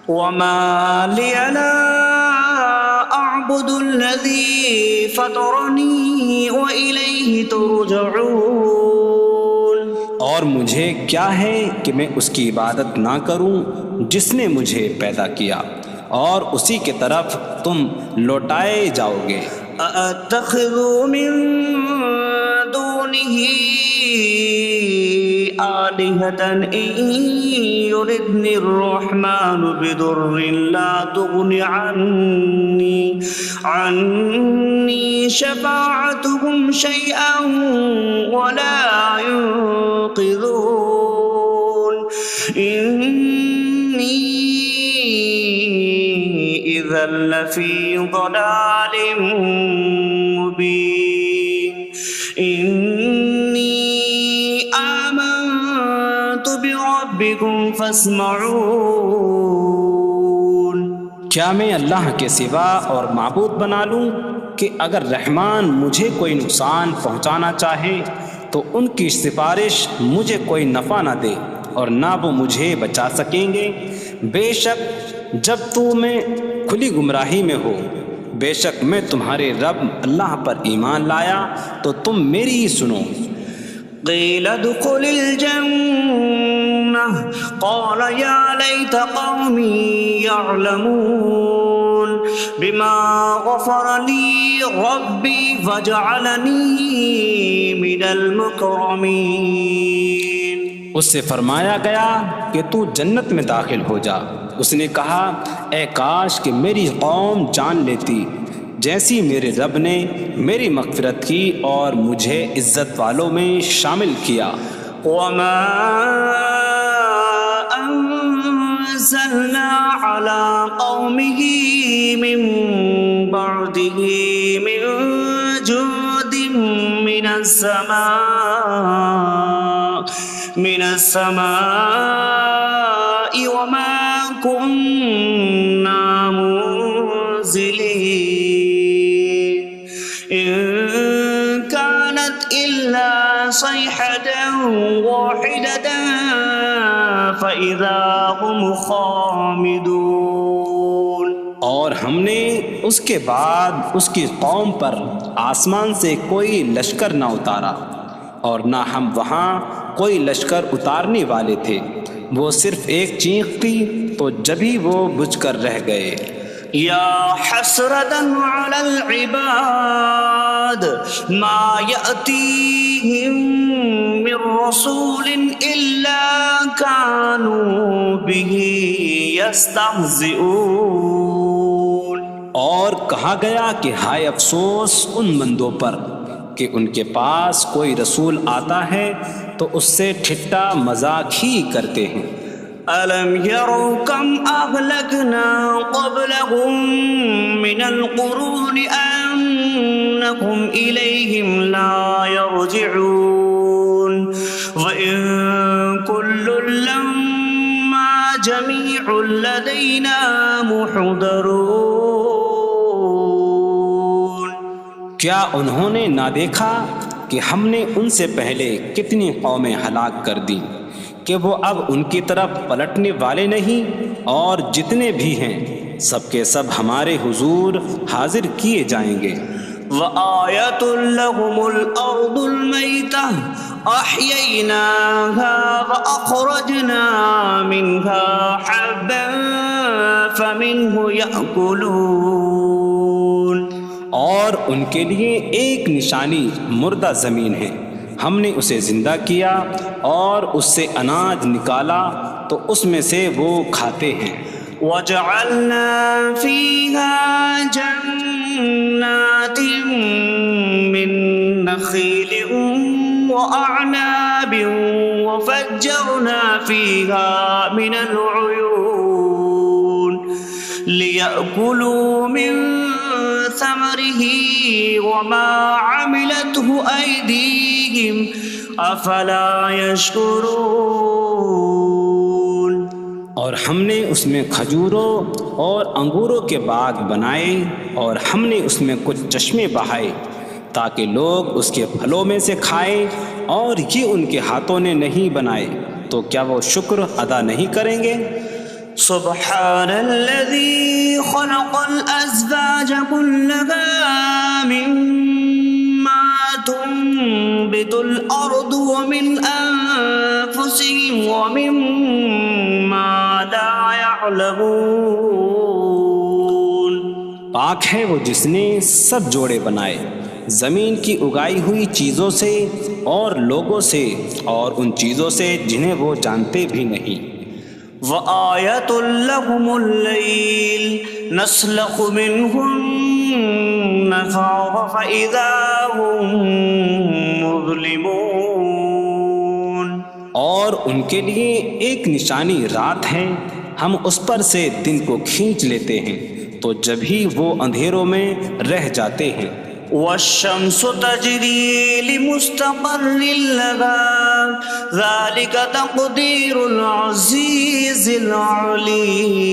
Speaker 1: وما لي لا أعبد الذي فطرني وإليه ترجعون
Speaker 2: اور مجھے کیا ہے کہ میں اس کی عبادت نہ کروں جس نے مجھے پیدا کیا اور اسی کی طرف تم لوٹائے جاؤ گے
Speaker 1: أأتخذ من دونه آلهة إن يردني الرحمن بضر لا تغن عني شفاعتهم شيئا ولا ينقذون إني إذا لفي ضلال مبين إني آمنت بربكم فاسمعون
Speaker 2: کیا میں اللہ کے سوا اور معبود بنا لوں کہ اگر رحمان مجھے کوئی نقصان پہنچانا چاہے تو ان کی سفارش مجھے کوئی نفع نہ دے اور نہ وہ مجھے بچا سکیں گے بے شک جب میں کھلی گمراہی میں ہو بے شک میں تمہارے رب اللہ پر ایمان لایا تو تم میری ہی سنو
Speaker 1: قيل ادخل الجنة قال يا ليت قومي يعلمون بما غفر لي ربي فجعلني من المكرمين
Speaker 2: اس سے فرمایا گیا کہ تو جنت میں داخل ہو جا اس نے کہا اے کاش کہ میری قوم جان لیتی جیسی میرے رب نے میری مغفرت کی اور مجھے عزت والوں میں شامل کیا
Speaker 1: وما أنزلنا على قومه من بعده من جود من السماء وما كنا منزلين إن كانت إلا صيحة واحدة فإذا هم خامدون۔
Speaker 2: اور ہم نے اس کے بعد اس کی قوم پر آسمان سے کوئی لشکر نہ اتارا، اور نہ ہم وہاں کوئی لشکر اتارنے والے تھے، وہ صرف ایک چیخ کی تو جبھی وہ بجھ کر رہ گئے۔
Speaker 1: یا حسرتاً علی العباد ما یأتیہم من رسول الا کانوا بہ یستہزئون۔
Speaker 2: اور کہا گیا کہ ہائے افسوس ان بندوں پر کہ ان کے پاس کوئی رسول آتا ہے تو اس سے ٹھٹا مذاق ہی کرتے ہیں۔
Speaker 1: أَلَمْ يَرَوْا كَمْ أَهْلَكْنَا قَبْلَهُمْ مِنَ الْقُرُونِ أَنَّكُمْ إِلَيْهِمْ لَا يَرْجِعُونَ وَإِن كُلٌّ لَمَّا جَمِيعٌ لَدَيْنَا مُحْضَرُونَ۔
Speaker 2: کیا انہوں نے نہ دیکھا کہ ہم نے ان سے پہلے کتنی قومیں ہلاک کر دیں کہ وہ اب ان کی طرف پلٹنے والے نہیں، اور جتنے بھی ہیں سب کے سب ہمارے حضور حاضر کیے جائیں گے۔
Speaker 1: وَآیَةٌ لَهُمُ الْأَرْضُ الْمَيْتَةُ أَحْيَيْنَاهَا وَأَخْرَجْنَا مِنْهَا حَبًّا فَمِنْهُ يَأْكُلُونَ۔
Speaker 2: اور ان کے لیے ایک نشانی مردہ زمین ہے، ہم نے اسے زندہ کیا اور اس سے اناج نکالا تو اس میں سے وہ کھاتے ہیں۔
Speaker 1: وَجَعَلْنَا فِيهَا جَنَّاتٍ مِّن نَخِيلٍ وَأَعْنَابٍ وَفَجَّرْنَا فِيهَا مِنَ الْعُيُونِ لِيَأْكُلُوا مِن ثَمَرِهِ وَمَا عَمِلَتْهُ أَيْدِيهِمْ أَفَلَا يَشْكُرُونَ۔
Speaker 2: اور ہم نے اس میں کھجوروں اور انگوروں کے باغ بنائے، اور ہم نے اس میں کچھ چشمے بہائے تاکہ لوگ اس کے پھلوں میں سے کھائیں، اور یہ ان کے ہاتھوں نے نہیں بنائے، تو کیا وہ شکر ادا نہیں کریں گے؟
Speaker 1: سبحان الذي خلق الأزواج كلها مما تنبت الأرض ومن أنفسهم ومما لا يعلمون۔
Speaker 2: پاک ہے وہ جس نے سب جوڑے بنائے زمین کی اگائی ہوئی چیزوں سے اور لوگوں سے، اور ان چیزوں سے جنہیں وہ جانتے بھی نہیں۔
Speaker 1: وَآیَةٌ لَهُمُ اللَّيْلُ نَسْلَخُ مِنْهُ النَّهَارَ فَإِذَا هُمْ مُظْلِمُونَ۔
Speaker 2: اور ان کے لیے ایک نشانی رات ہے، ہم اس پر سے دن کو کھینچ لیتے ہیں تو جبھی وہ اندھیروں میں رہ جاتے ہیں۔
Speaker 1: وَالشَّمْسُ تَجْرِي لِمُسْتَقَرٍّ لَهَا ذَلِكَ تَقْدِيرُ الْعَزِيزِ الْعَلِيمِ۔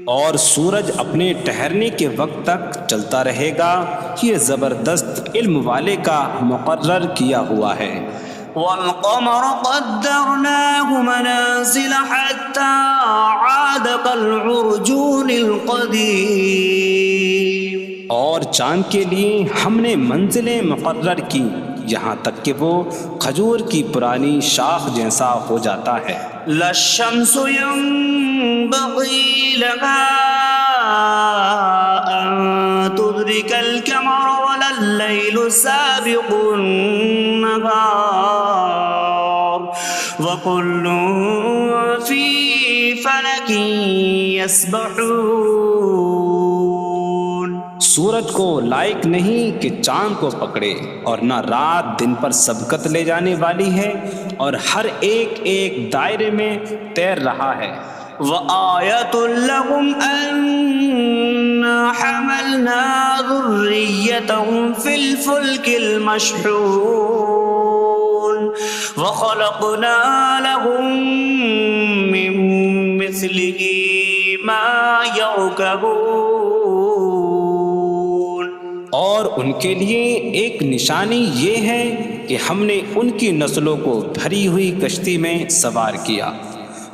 Speaker 2: اور سورج اپنے ٹھہرنے کے وقت تک چلتا رہے گا، یہ زبردست علم والے کا مقرر کیا ہوا ہے۔
Speaker 1: وَالْقَمَرَ قَدَّرْنَاهُ مَنَازِلَ حَتَّى عَادَ كَالْعُرْجُونِ الْقَدِيمِ۔
Speaker 2: اور چاند کے لیے ہم نے منزلیں مقرر کی یہاں تک کہ وہ کھجور کی پرانی شاخ جیسا ہو جاتا ہے۔
Speaker 1: لا الشمس ينبغي لها أن تدرك القمر ولا الليل سابق النهار وكل في فلك يسبحون۔
Speaker 2: سورج کو لائق نہیں کہ چاند کو پکڑے، اور نہ رات دن پر سبقت لے جانے والی ہے، اور ہر ایک ایک دائرے میں تیر رہا ہے۔
Speaker 1: وَآیَةٌ لَهُمْ أَنَّا حملنا ذريتهم في الفلك المشحون وخلقنا لهم من مثله ما يركبون۔
Speaker 2: اور ان کے لیے ایک نشانی یہ ہے کہ ہم نے ان کی نسلوں کو بھری ہوئی کشتی میں سوار کیا،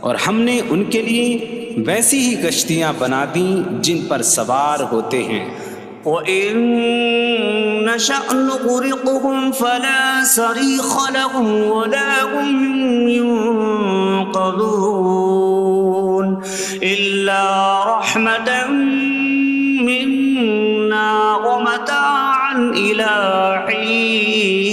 Speaker 2: اور ہم نے ان کے لیے ویسی ہی کشتیاں بنا دیں جن پر سوار ہوتے ہیں۔
Speaker 1: وَإِن نَّشَأْ نُغْرِقْهُمْ فَلَا صَرِيخَ لَهُمْ وَلَا هُمْ يُنقَذُونَ إِلَّا رَحْمَةً مِّنَّا وَمَتَاعًا إِلَىٰ حِينٍ۔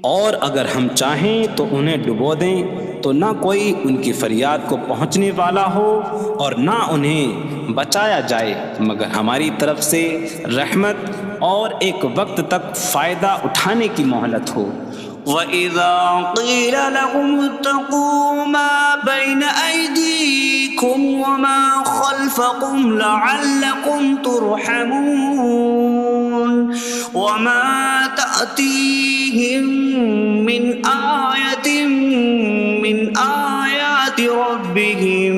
Speaker 2: اور اگر ہم چاہیں تو انہیں ڈبو دیں تو نہ کوئی ان کی فریاد کو پہنچنے والا ہو اور نہ انہیں بچایا جائے مگر ہماری طرف سے رحمت اور ایک وقت تک فائدہ اٹھانے کی مہلت ہو۔
Speaker 1: وَإِذَا قِيلَ لَهُمُ اتَّقُوا مَا بَيْنَ أَيْدِيكُمْ وَمَا خَلْفَكُمْ لَعَلَّكُمْ تُرْحَمُونَ وَمَا تَأْتِيهِم مِّنْ آيَةٍ مِّنْ آيَاتِ رَبِّهِمْ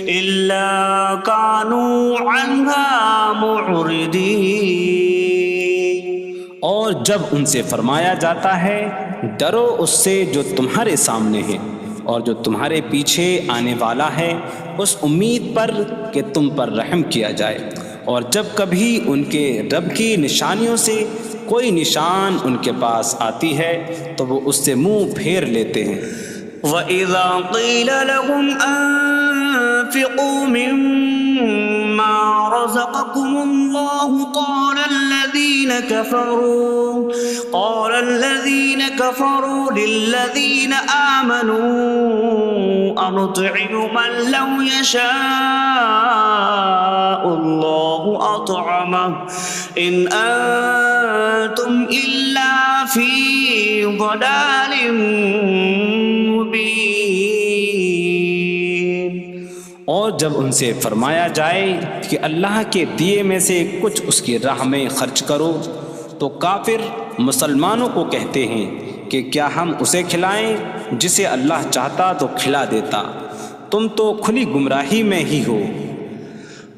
Speaker 1: إِلَّا كَانُوا عَنْهَا مُعْرِضِينَ۔
Speaker 2: اور جب ان سے فرمایا جاتا ہے ڈرو اس سے جو تمہارے سامنے ہے اور جو تمہارے پیچھے آنے والا ہے، اس امید پر کہ تم پر رحم کیا جائے، اور جب کبھی ان کے رب کی نشانیوں سے کوئی نشان ان کے پاس آتی ہے تو وہ اس سے منہ پھیر لیتے ہیں۔
Speaker 1: وَإِذَا قِيلَ لَهُمْ أَنفِقُوا مِمَّا رَزَقَكُمُ اللَّهُ قَالَ الَّذِينَ كَفَرُوا لِلَّذِينَ آمَنُوا أَنُطْعِمُ مَن لَّوْ يَشَاءُ اللَّهُ أَطْعَمَهُ إِنْ أَنتُمْ إِلَّا فِي ضَلَالٍ مبین۔
Speaker 2: اور جب ان سے فرمایا جائے کہ اللہ کے دیے میں سے کچھ اس کی راہ میں خرچ کرو تو کافر مسلمانوں کو کہتے ہیں کہ کیا ہم اسے کھلائیں جسے اللہ چاہتا تو کھلا دیتا، تم تو کھلی گمراہی میں ہی ہو۔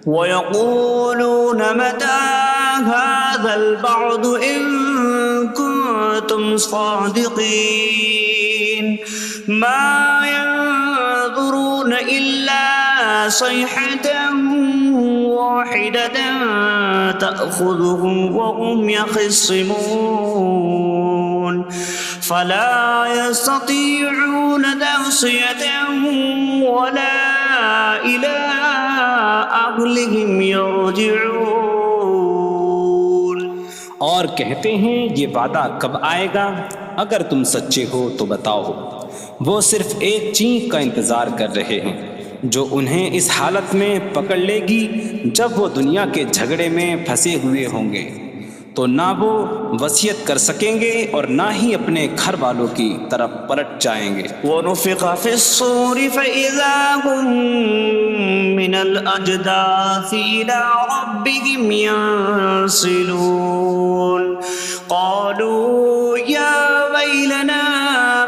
Speaker 1: وَيَقُولُونَ مَتَىٰ هَٰذَا الْوَعْدُ إِن كُنتُمْ صَادِقِينَ مَا يَنظُرُونَ إِلَّا صَيْحَةً وَاحِدَةً تَأْخُذُهُمْ وَهُمْ يَخِصِّمُونَ فَلَا يَسْتَطِيعُونَ تَوْصِيَةً وَلَا إِلَىٰ أَهْلِهِمْ يَرْجِعُونَ۔
Speaker 2: اور کہتے ہیں یہ وعدہ کب آئے گا؟ اگر تم سچے ہو تو بتاؤ۔ وہ صرف ایک چینخ کا انتظار کر رہے ہیں جو انہیں اس حالت میں پکڑ لے گی جب وہ دنیا کے جھگڑے میں پھنسے ہوئے ہوں گے، تو نہ وہ وصیت کر سکیں گے اور نہ ہی اپنے گھر والوں کی طرف پلٹ جائیں گے۔
Speaker 1: وَنُفِخَ فِي الصُّورِ فَإِذَا هُم مِّنَ الْأَجْدَاثِ إِلَىٰ رَبِّهِمْ يَنسِلُونَ قَالُوا يَا وَيْلَنَا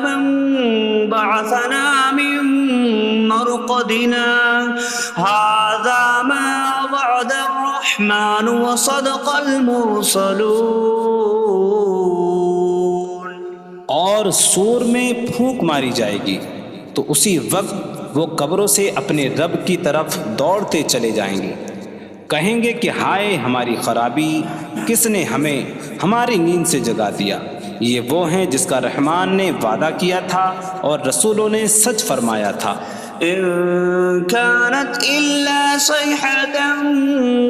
Speaker 1: مَن بَعَثَنَا مِن مَّرْقَدِنَا هَٰذَا مَا وَعَدَ الرَّحْمَٰنُ وَصَدَقَ الْمُرْسَلُونَ۔
Speaker 2: اور سور میں پھونک ماری جائے گی تو اسی وقت وہ قبروں سے اپنے رب کی طرف دوڑتے چلے جائیں گے، کہیں گے کہ ہائے ہماری خرابی، کس نے ہمیں ہماری نیند سے جگا دیا۔ یہ وہ ہیں جس کا رحمان نے وعدہ کیا تھا اور رسولوں نے سچ فرمایا تھا۔
Speaker 1: إن كانت إلا صيحة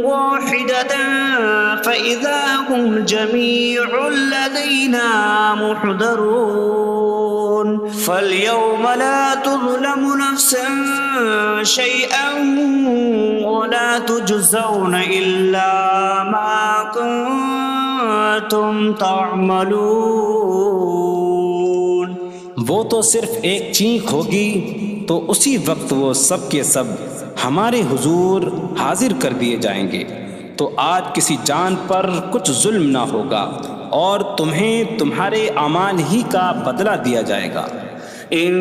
Speaker 1: واحدة فإذا هم جميع لدينا محضرون فاليوم لا تظلم نفس شيئا ولا تجزون إلا ما كنتم تعملون۔
Speaker 2: وہ تو صرف ایک چینخ ہوگی تو اسی وقت وہ سب کے سب ہمارے حضور حاضر کر دیے جائیں گے، تو آج کسی جان پر کچھ ظلم نہ ہوگا اور تمہیں تمہارے اعمال ہی کا بدلہ دیا جائے گا۔
Speaker 1: إن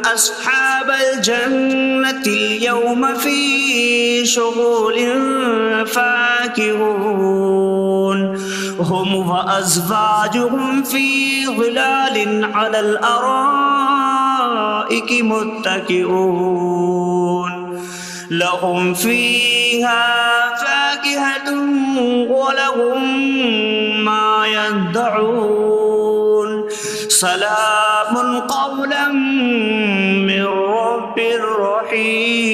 Speaker 1: أصحاب الجنة اليوم في شغل فاكهون هم وأزواجهم في ظلال على الأرائك متكئون لهم فيها فاكهة ولهم ما يدعون سلام قولا من رب رحیم۔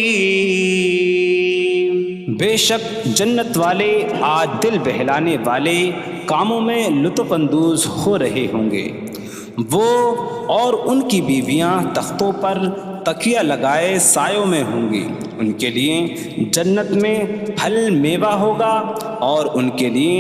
Speaker 2: بے شک جنت والے آج دل بہلانے والے کاموں میں لطف اندوز ہو رہے ہوں گے۔ وہ اور ان کی بیویاں تختوں پر تکیہ لگائے سایوں میں ہوں گی۔ ان کے لیے جنت میں پھل میوہ ہوگا اور ان کے لیے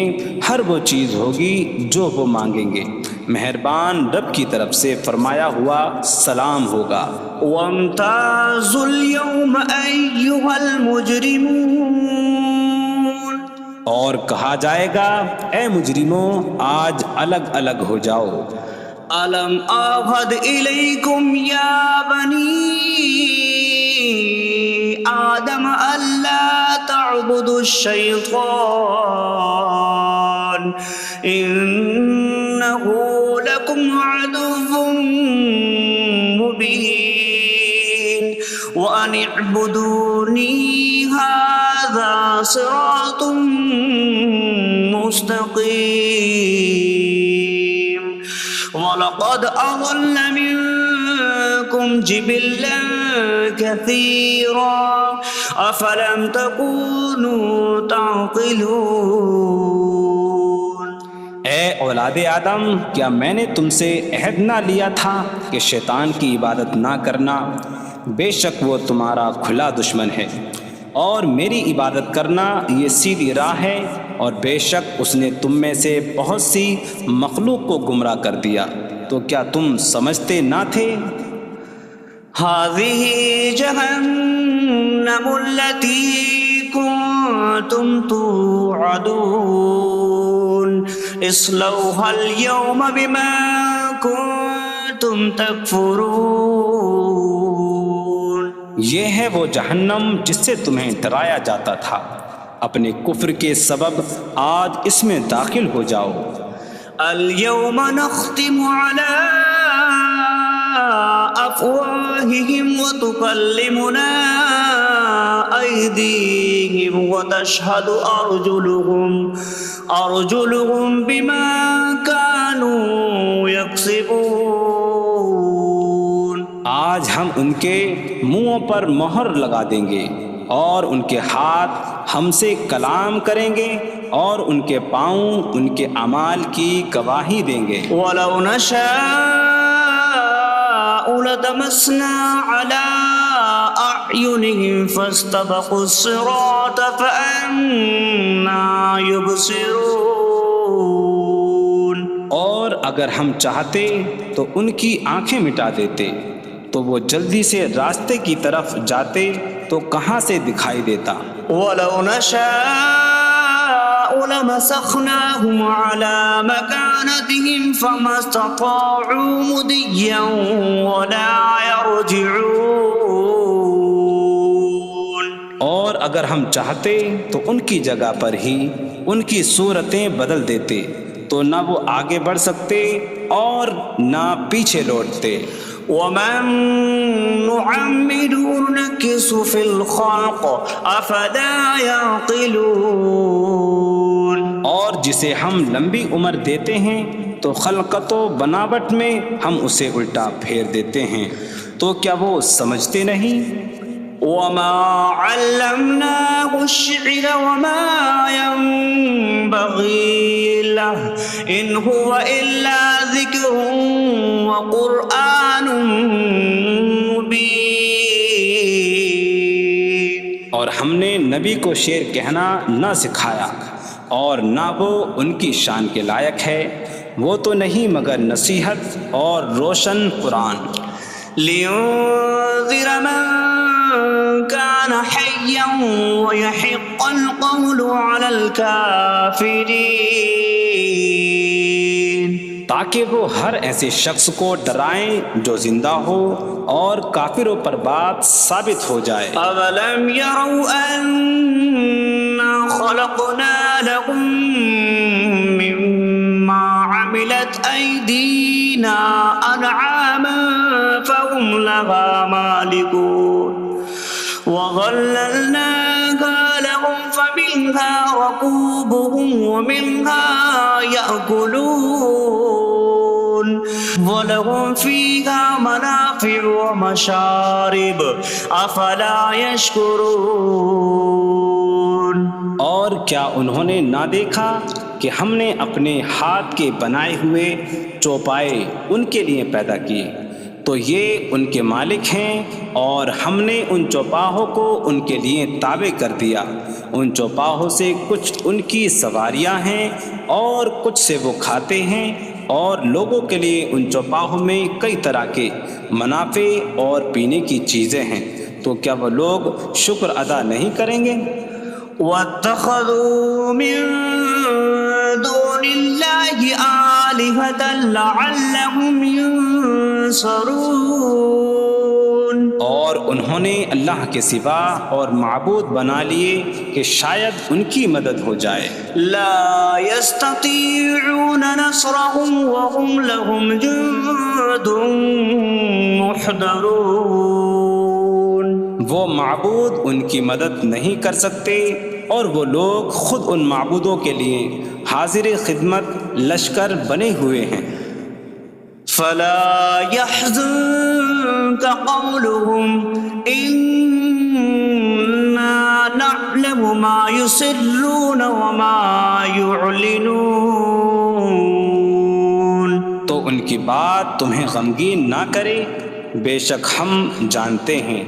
Speaker 2: ہر وہ چیز ہوگی جو وہ مانگیں گے۔ مہربان رب کی طرف سے فرمایا ہوا سلام ہوگا۔
Speaker 1: وامتازوا اليوم أيها المجرمون،
Speaker 2: اور کہا جائے گا اے مجرموں آج الگ الگ ہو جاؤ۔
Speaker 1: ألم أعهد إليكم يا بني آدم ألا تعبدوا الشيطان إنه لكم عدو مبين وأن اعبدوني هذا صراط مستقيم وَلَقَدْ أَضَلَّ مِنكُمْ جِبِلًّا كَثِيرًا أَفَلَمْ تَكُونُوا تَعْقِلُونَ۔
Speaker 2: اے اولاد آدم، کیا میں نے تم سے عہد نہ لیا تھا کہ شیطان کی عبادت نہ کرنا؟ بے شک وہ تمہارا کھلا دشمن ہے، اور میری عبادت کرنا یہ سیدھی راہ ہے، اور بے شک اس نے تم میں سے بہت سی مخلوق کو گمراہ کر دیا، تو کیا تم سمجھتے نہ تھے؟
Speaker 1: هذه جهنم التي كنتم توعدون اصلوها اليوم بما كنتم تكفرون۔
Speaker 2: یہ ہے وہ جہنم جس سے تمہیں ڈرایا جاتا تھا، اپنے کفر کے سبب آج اس میں داخل ہو جاؤ۔
Speaker 1: اليوم نختم على أفواههم وتكلمنا أيديهم وتشهد أرجلهم بما كانوا يكسبون۔
Speaker 2: آج ہم ان کے منہوں پر مہر لگا دیں گے، اور ان کے ہاتھ ہم سے کلام کریں گے، اور ان کے پاؤں ان کے اعمال کی گواہی دیں گے۔
Speaker 1: وَلَوْ نَشَاءُ لَطَمَسْنَا عَلَىٰ أَعْيُنِهِمْ فَاسْتَبَقُوا الصِّرَاطَ فَأَنَّىٰ يُبْصِرُونَ۔
Speaker 2: اور اگر ہم چاہتے تو ان کی آنکھیں مٹا دیتے، تو وہ جلدی سے راستے کی طرف جاتے تو کہاں سے دکھائی دیتا۔
Speaker 1: وَلَوْ نَشَاءُ لَمَسَخْنَاهُمْ عَلَىٰ مَكَانَتِهِمْ فَمَا اسْتَطَاعُوا مُضِيًّا وَلَا يَرْجِعُونَ۔
Speaker 2: اور اگر ہم چاہتے تو ان کی جگہ پر ہی ان کی صورتیں بدل دیتے، تو نہ وہ آگے بڑھ سکتے اور نہ پیچھے لوٹتے۔
Speaker 1: وَمَن نُّعَمِّرْهُ نُنَكِّسْهُ فِي الْخَلْقِ أَفَلَا يَعْقِلُونَ۔
Speaker 2: اور جسے ہم لمبی عمر دیتے ہیں تو خلقت و بناوٹ میں ہم اسے الٹا پھیر دیتے ہیں، تو کیا وہ سمجھتے نہیں؟
Speaker 1: وَمَا عَلَّمْنَاهُ الشِّعْرَ وَمَا يَنبَغِي لَهُ إِنْ هُوَ إِلَّا ذِكْرٌ وَقُرْآنٌ مُّبِينٌ۔
Speaker 2: اور ہم نے نبی کو شعر کہنا نہ سکھایا، اور نہ وہ ان کی شان کے لائق ہے، وہ تو نہیں مگر نصیحت اور روشن قرآن۔
Speaker 1: لِيُنذِرَ مَن كان حيا ويحق القول على الكافرين
Speaker 2: تاکہ وہ ہر ایسے شخص کو ڈرائیں جو زندہ ہو اور کافروں پر بات ثابت ہو جائے۔
Speaker 1: أولم يروا أنا خلقنا لهم مما عملت أيدينا أنعاما فهم لها مالكون وظللناها لهم فمنها ركوبهم ومنها يأكلون وَلَهُمْ فِيهَا مَنَافِعُ وَمَشَارِبُ أَفَلَا يَشْكُرُونَ۔
Speaker 2: اور کیا انہوں نے نہ دیکھا کہ ہم نے اپنے ہاتھ کے بنائے ہوئے چوپائے ان کے لیے پیدا کیے تو یہ ان کے مالک ہیں، اور ہم نے ان چوپاہوں کو ان کے لیے تابع کر دیا۔ ان چوپاہوں سے کچھ ان کی سواریاں ہیں اور کچھ سے وہ کھاتے ہیں، اور لوگوں کے لیے ان چوپاہوں میں کئی طرح کے منافع اور پینے کی چیزیں ہیں، تو کیا وہ لوگ شکر ادا نہیں کریں گے؟
Speaker 1: وَاتَّخَذُوا مِن دُونِ اللَّهِ آلِهَةً لَعَلَّهُمْ يُنصَرُونَ۔
Speaker 2: اور انہوں نے اللہ کے سوا اور معبود بنا لیے کہ شاید ان کی مدد ہو جائے۔
Speaker 1: لا يستطيعون نصرهم وهم لهم جند محضرون۔
Speaker 2: وہ معبود ان کی مدد نہیں کر سکتے، اور وہ لوگ خود ان معبودوں کے لیے حاضر خدمت لشکر بنے ہوئے ہیں۔
Speaker 1: فلا يحزنك قولهم إنا نعلم ما يسرون وما يعلنون۔
Speaker 2: تو ان کی بات تمہیں غمگین نہ کرے، بے شک ہم جانتے ہیں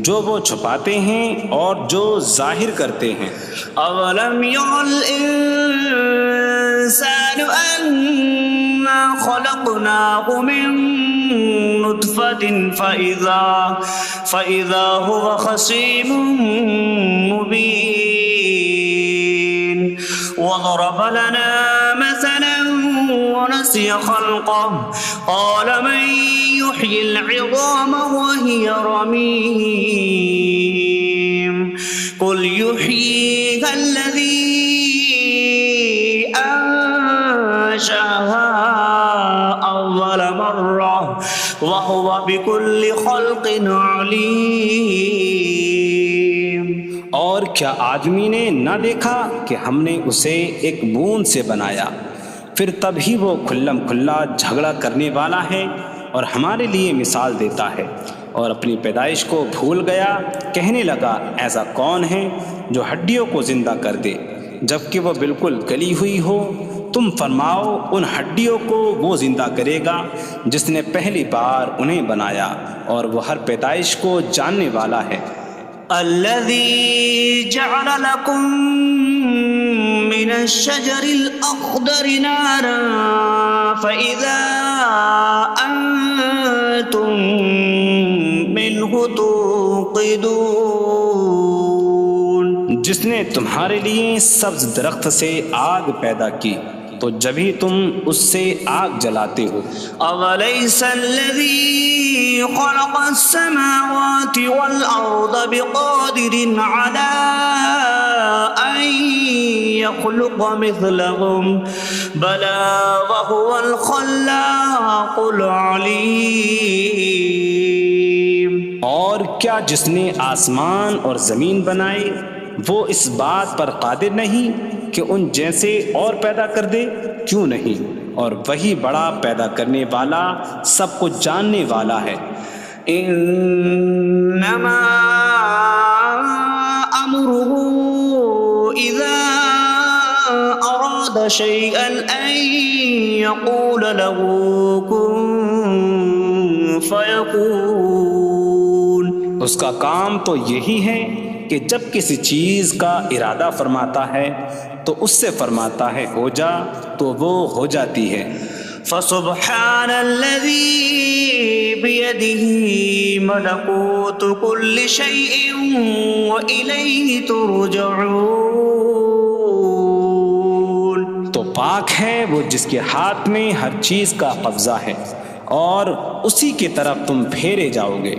Speaker 2: جو وہ چھپاتے ہیں اور جو ظاہر کرتے ہیں۔
Speaker 1: أولم ير الإنسان أنا خلقناه من نطفة فإذا هو خصيم مبين وضرب لنا مثلا ونسي خلقه قال من يحيي العظام وهي رميم قل يحييها الذي أنشأها أول مرة وهو بكل خلق عليم۔
Speaker 2: اور کیا آدمی نے نہ دیکھا کہ ہم نے اسے ایک بوند سے بنایا، پھر تب ہی وہ کھلم کھلا جھگڑا کرنے والا ہے اور ہمارے لیے مثال دیتا ہے، اور اپنی پیدائش کو بھول گیا، کہنے لگا ایسا کون ہے جو ہڈیوں کو زندہ کر دے جبکہ وہ بالکل گلی ہوئی ہو؟ تم فرماؤ ان ہڈیوں کو وہ زندہ کرے گا جس نے پہلی بار انہیں بنایا، اور وہ ہر پیدائش کو جاننے والا ہے۔
Speaker 1: الذي جعل لكم من الشجر الأخضر نارا فإذا أنتم منه توقدون۔
Speaker 2: جس نے تمہارے لیے سبز درخت سے آگ پیدا کی تو جبھی تم اس سے آگ جلاتے ہو۔
Speaker 1: أَوَلَيْسَ الَّذِي خَلَقَ السَّمَاوَاتِ وَالْأَرْضَ بِقَادِرٍ عَلَىٰ أَن يَخْلُقَ مِثْلَهُمْ بَلَىٰ وَهُوَ الْخَلَّاقُ الْعَلِيمُ۔
Speaker 2: اور کیا جس نے آسمان اور زمین بنائے وہ اس بات پر قادر نہیں کہ ان جیسے اور پیدا کر دے؟ کیوں نہیں، اور وہی بڑا پیدا کرنے والا سب کچھ جاننے والا ہے۔
Speaker 1: انما امره اذا اراد شيئا ان يقول له كن فيكون۔
Speaker 2: اس کا کام تو یہی ہے کہ جب کسی چیز کا ارادہ فرماتا ہے تو اس سے فرماتا ہے ہو جا، تو وہ ہو جاتی ہے۔
Speaker 1: فسبحان الذي بيده ملكوت كل شيء وإليه ترجعون.
Speaker 2: تو پاک ہے وہ جس کے ہاتھ میں ہر چیز کا قبضہ ہے اور اسی کی طرف تم پھیرے جاؤ گے.